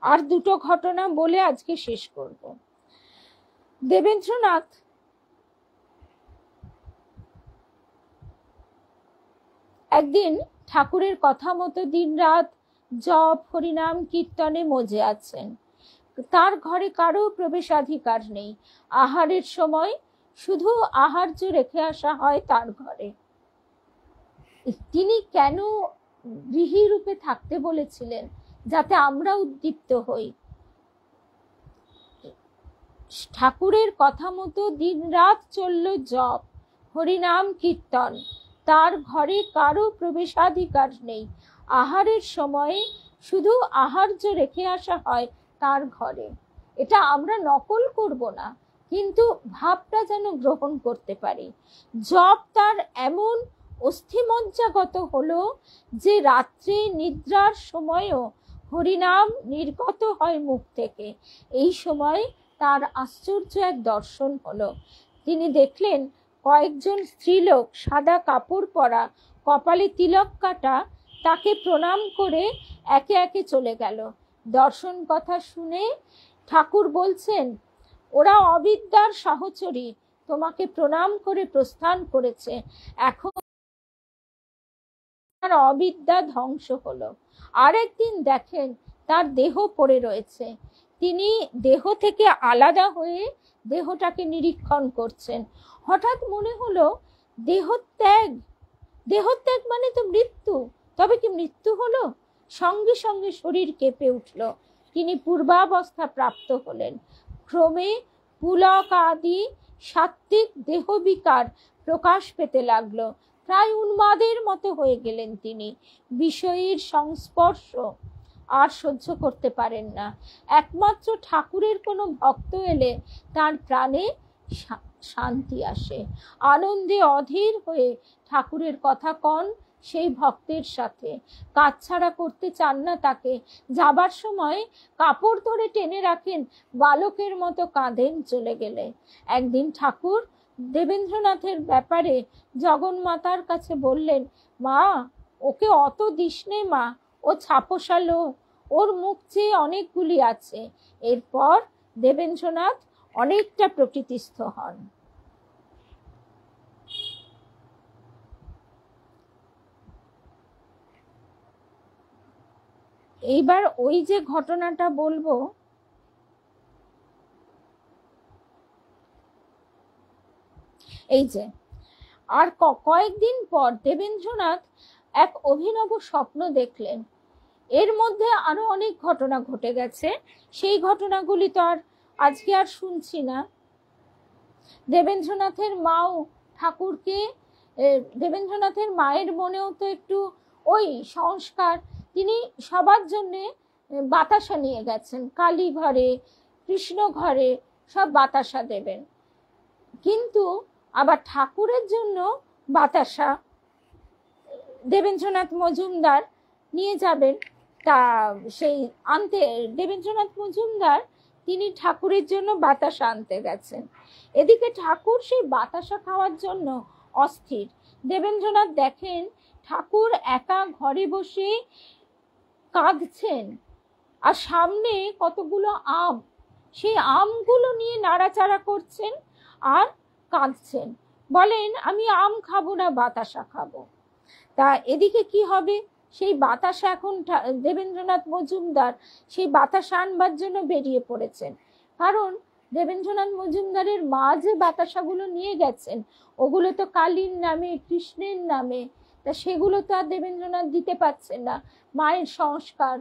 আর দুটো ঘটনা বলে আজকে শেষ করব। দেবেন্দ্রনাথ একদিন ঠাকুরের কথা মতো দিনরাত জপ হরিনাম কীর্তনে মজে আছেন। তার ঘরে কারো প্রবেশাধিকার নেই। আহারের সময় শুধু আহার্য রেখে আসা হয় তার ঘরে। তিনি কেন গৃহী রূপে থাকতে বলেছিলেন? যাতে আমরা উদ্দীপ্ত হই। ঠাকুরের কথা মতো দিনরাত চলল জপ হরিনাম কীর্তন। তার ঘরে কারো প্রবেশাধিকার নেই। আহারের সময়ে শুধু আহার্য রেখে আসা হয় তার ঘরে। এটা আমরা নকল করব না, কিন্তু ভাবটা যেন গ্রহণ করতে পারি। জপ তার এমন অস্থিমজ্জাগত হলো যে রাত্রে নিদ্রার সময়ও হরিনাম নির্গত হয় মুখ থেকে। এই সময় তার আশ্চর্য এক দর্শন হলো। তিনি দেখলেন কয়েকজন স্ত্রীলোক সাদা কাপড় পরা, কপালে তিলক কাটা, তাকে প্রণাম করে একে একে চলে গেল। দর্শন কথা শুনে ঠাকুর বলছেন, ওরা অবিদ্যার সহচরী, তোমাকে প্রণাম করে প্রস্থান করেছে, এখন অবিদ্যা ধ্বংস হলো। আরেকদিন দেখেন তার দেহ পড়ে রয়েছে। তিনি দেহ থেকে আলাদা হয়ে দেহটাকে নিরীক্ষণ করছেন। হঠাৎ মনে হলো দেহত্যাগ, দেহত্যাগ মানে তো মৃত্যু। তবে কি মৃত্যু হলো? সঙ্গে সঙ্গে শরীর কেঁপে উঠল। তিনি পূর্বাবস্থা প্রাপ্ত হলেন। ক্রমে পুলক আদি সাত্ত্বিক দেহ বিকার প্রকাশ পেতে লাগলো। প্রায় উন্মাদের মতো হয়ে গেলেন তিনি। বিষয়ের সংস্পর্শ আর সহ্য করতে পারেন না। একমাত্র ঠাকুরের কোনো ভক্ত এলে তার প্রাণে শান্তি আসে। আনন্দে অধীর হয়ে ঠাকুরের কথা কন সেই ভক্তের সাথে। কাছছাড়া করতে চান না তাকে। যাবার সময় কাপড় ধরে টেনে রাখেন, বালকের মতো কাঁদেন চলে গেলে। একদিন ঠাকুর দেবেন্দ্রনাথের ব্যাপারে জগন্মাতার কাছে বললেন, মা, ওকে অত দিস নে মা, ও ছাপোষা লোক, ওর মুখ চেয়ে অনেকগুলি আছে। এরপর দেবেন্দ্রনাথ অনেকটা প্রকৃতিস্থ হন। এইবার ওই যে ঘটনাটা বলবো, এই যে আর কয়েকদিন পর দেবেন্দ্রনাথ এক অভিনব স্বপ্ন দেখলেন। এর মধ্যে আরো অনেক ঘটনা ঘটে গেছে, সেই ঘটনাগুলি তো আর আজকে আর শুনছি না। দেবেন্দ্রনাথের মাও ঠাকুরকে, দেবেন্দ্রনাথের মায়ের মনেও তো একটু ওই সংস্কার, তিনি সবার জন্যে বাতাসা নিয়ে গেছেন। কালী ঘরে, কৃষ্ণ ঘরে সব বাতাসা দেবেন, কিন্তু আবার ঠাকুরের জন্য বাতাসা দেবেন্দ্রনাথ মজুমদার নিয়ে যাবেন। তা সেই আনতে দেবেন্দ্রনাথ মজুমদার তিনি ঠাকুরের জন্য বাতাসা আনতে গেছেন। এদিকে ঠাকুর সেই বাতাসা খাওয়ার জন্য অস্থির। দেবেন্দ্রনাথ দেখেন ঠাকুর একা ঘরে বসে কাঁদছেন, আর সামনে কতগুলো আম, সেই আমগুলো নিয়ে নাড়াচাড়া করছেন আর কাঁদছেন। বলেন, আমি আম খাবো না, বাতাসা খাবো। তা এদিকে কি হবে? সেই বাতাসা এখন দেবেন্দ্রনাথ মজুমদার সেই বাতাসা আনবার জন্য বেরিয়ে পড়েছেন। কারণ দেবেন্দ্রনাথ মজুমদারের মা যে বাতাসাগুলো নিয়ে গেছেন, ওগুলো তো কালীর নামে, কৃষ্ণের নামে, তা সেগুলো তো আর দেবেন্দ্রনাথ দিতে পারছেন না। মায়ের সংস্কার।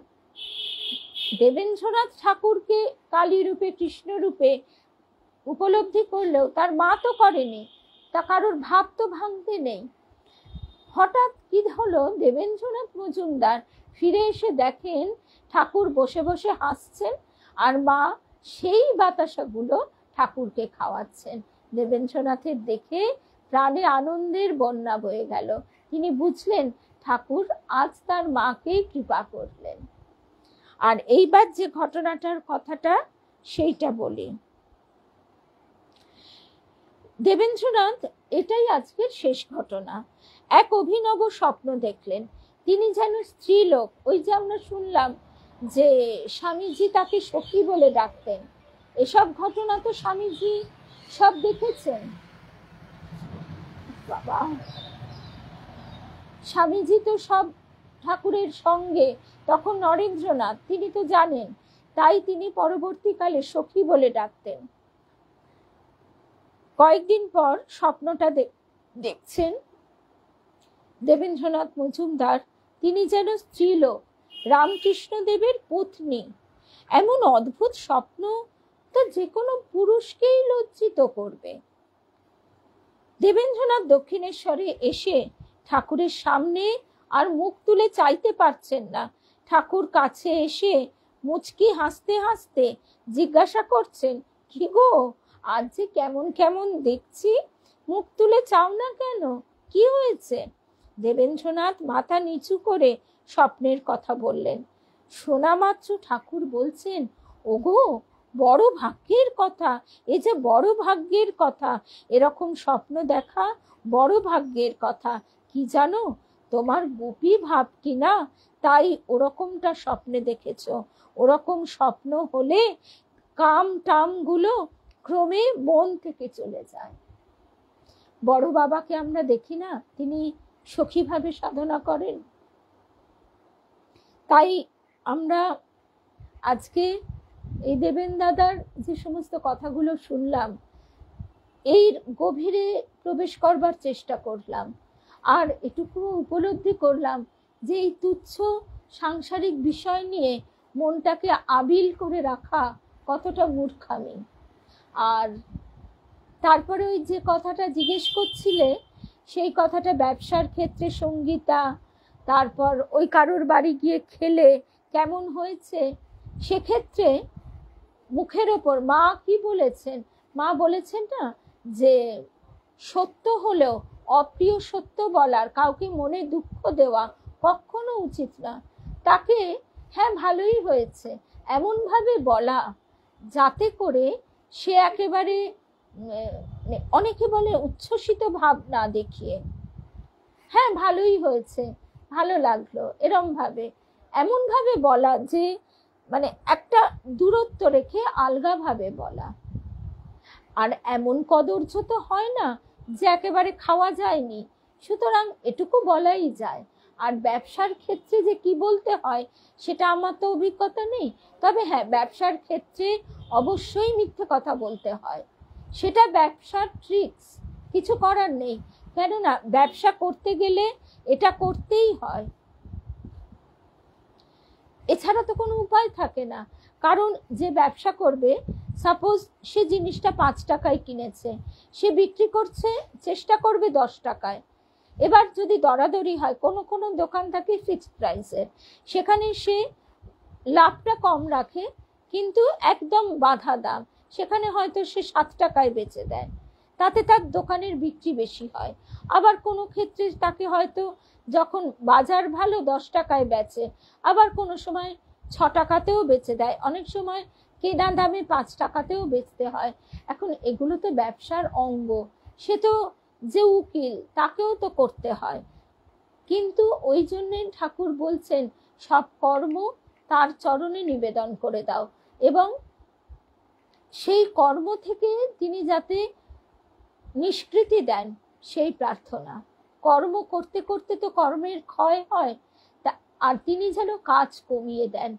দেবেন্দ্রনাথ ঠাকুরকে কালী রূপে, কৃষ্ণ রূপে উপলব্ধি করলেও তার মা তো করেনি, তা কারোর ভাব তো ভাঙতে নেই। হঠাৎ কি হলো, দেবেন্দ্রনাথ মজুমদার ফিরে এসে দেখেন ঠাকুর বসে বসে হাসছেন, আর মা সেই বাতাসাগুলো ঠাকুরকে খাওয়াচ্ছেন। দেবেন্দ্রনাথের দেখে প্রাণে আনন্দের বন্যা বয়ে গেল। তিনি বুঝলেন ঠাকুর আজ তার মাকেই কৃপা করলেন। আর এইবার যে ঘটনাটার কথাটা সেইটা বলি। দেবেন্দ্রনাথ এটাই আজকের শেষ ঘটনা। এক অভিনব স্বপ্ন দেখলেন। তিনি যেন স্ত্রীলোক, ওই যে আমরা শুনলাম যে স্বামীজি তাকে সখী বলে ডাকতেন, এসব ঘটনা তো স্বামীজি সব দেখেছেন। বাবা, স্বামীজি তো সব ঠাকুরের সঙ্গে, তখন নরেন্দ্রনাথ, তিনি তো জানেন, তাই তিনি পরবর্তীকালে সখী বলে ডাকতেন। কয়েকদিন পর স্বপ্নটা দেখছেন দেবেন্দ্রনাথ মজুমদার, তিনি যেন স্ত্রীলোক, রামকৃষ্ণদেবের পত্নী। এমন অদ্ভুত স্বপ্ন তো যে কোনো পুরুষকেই লজ্জিত করবে। দেবেন্দ্রনাথ দক্ষিণেশ্বরে এসে ঠাকুরের সামনে আর মুখ তুলে চাইতে পারছেন না। ঠাকুর কাছে এসে মুচকি হাসতে হাসতে জিজ্ঞাসা করছেন, কি গো, আজ যে কেমন কেমন দেখছি, মুখ তুলে চাও না কেন, কি হয়েছে? দেবেন্দ্রনাথ মাথা নিচু করে স্বপ্নের কথা বললেন। শোনা মাত্র ঠাকুর বলছেন, ওগো, বড় ভাগ্যের কথা, এ যে বড় ভাগ্যের কথা, এরকম স্বপ্ন দেখা বড় ভাগ্যের কথা। কি জানো, তোমার গোপী ভাব কিনা, তাই ওরকমটা স্বপ্নে দেখেছ। ওরকম স্বপ্ন হলে কাম টাম গুলো ক্রমে মন থেকে চলে যায়। বড় বাবাকে আমরা দেখি না, তিনি সখীভাবে সাধনা করেন। তাই আমরা আজকে এই দেবেন দাদার যে সমস্ত কথাগুলো শুনলাম, এর গভীরে প্রবেশ করবার চেষ্টা করলাম। আর এটুকু উপলব্ধি করলাম যে এই তুচ্ছ সাংসারিক বিষয় নিয়ে মনটাকে আবিল করে রাখা কতটা মূর্খামি। আর তারপরে ওই যে কথাটা জিজ্ঞেস করছিলে, সেই কথাটা ব্যবসার ক্ষেত্রে সঙ্গীতা, তারপর ওই কারোর বাড়ি গিয়ে খেলে কেমন হয়েছে, সেক্ষেত্রে মুখের ওপর মা কি বলেছেন, মা বলেছেন না যে সত্য হলেও অপ্রিয় সত্য বলার, কাউকে মনে দুঃখ দেওয়া কখনো উচিত না। তাকে হ্যাঁ ভালোই হয়েছে এমন ভাবে বলা, যাতে করে সে একেবারে, অনেকে বলে উচ্ছ্বসিত ভাব না দেখিয়ে, হ্যাঁ ভালোই হয়েছে, ভালো লাগলো, এরম ভাবে, এমন ভাবে বলা যে মানে একটা দূরত্ব রেখে আলগা ভাবে বলা। আর এমন কদর্য তো হয় না যে একেবারে খাওয়া যায়নি, সুতরাং এটুকু বলাই যায়। আর ব্যবসার ক্ষেত্রে যে কি বলতে হয় সেটা আমার তো অভিজ্ঞতা নেই, তবে হ্যাঁ ব্যবসার ক্ষেত্রে অবশ্যই মিথ্যে কথা বলতে হয়, সেটা ব্যবসার ট্রিক্স, কিছু করার নেই। কেননা ব্যবসা করতে গেলে এটা করতেই হয়, এছাড়া তো কোনো উপায় থাকে না। কারণ যে ব্যবসা করবে, সাপোজ সে জিনিসটা 5 টাকায় কিনেছে, সে বিক্রি করছে, চেষ্টা করবে 10 টাকায়। এবার যদি দরাদরি হয়, কোনো কোনো দোকান থাকে ফিক্সড প্রাইসের, সেখানে সে লাভটা কম রাখে কিন্তু একদম বাঁধা দাম, সেখানে হয়তো সে 7 টাকায় বেচে দেয়, তাতে তার দোকানের বিক্রি বেশি হয়। আবার কোনো ক্ষেত্রে তাকে হয়তো যখন বাজার ভালো 10 টাকায় বেচে, আবার কোনো সময় 6 টাকাতেও বেচে দেয়, অনেক সময় কেনা দামে 5 টাকাতেও বেচতে হয়। এখন এগুলো তো ব্যবসার অঙ্গ, সে তো যে উকিল, তাকেও তো করতে হয়। কিন্তু ওই জন্যে ঠাকুর বলছেন সব কর্ম তার চরণে নিবেদন করে দাও, এবং সেই কর্ম থেকে তিনি যাতে নিষ্কৃতি দেন সেই প্রার্থনা। কর্ম করতে করতে তো কর্মের ক্ষয় হয়, আর তিনি যেন কাজ কমিয়ে দেন,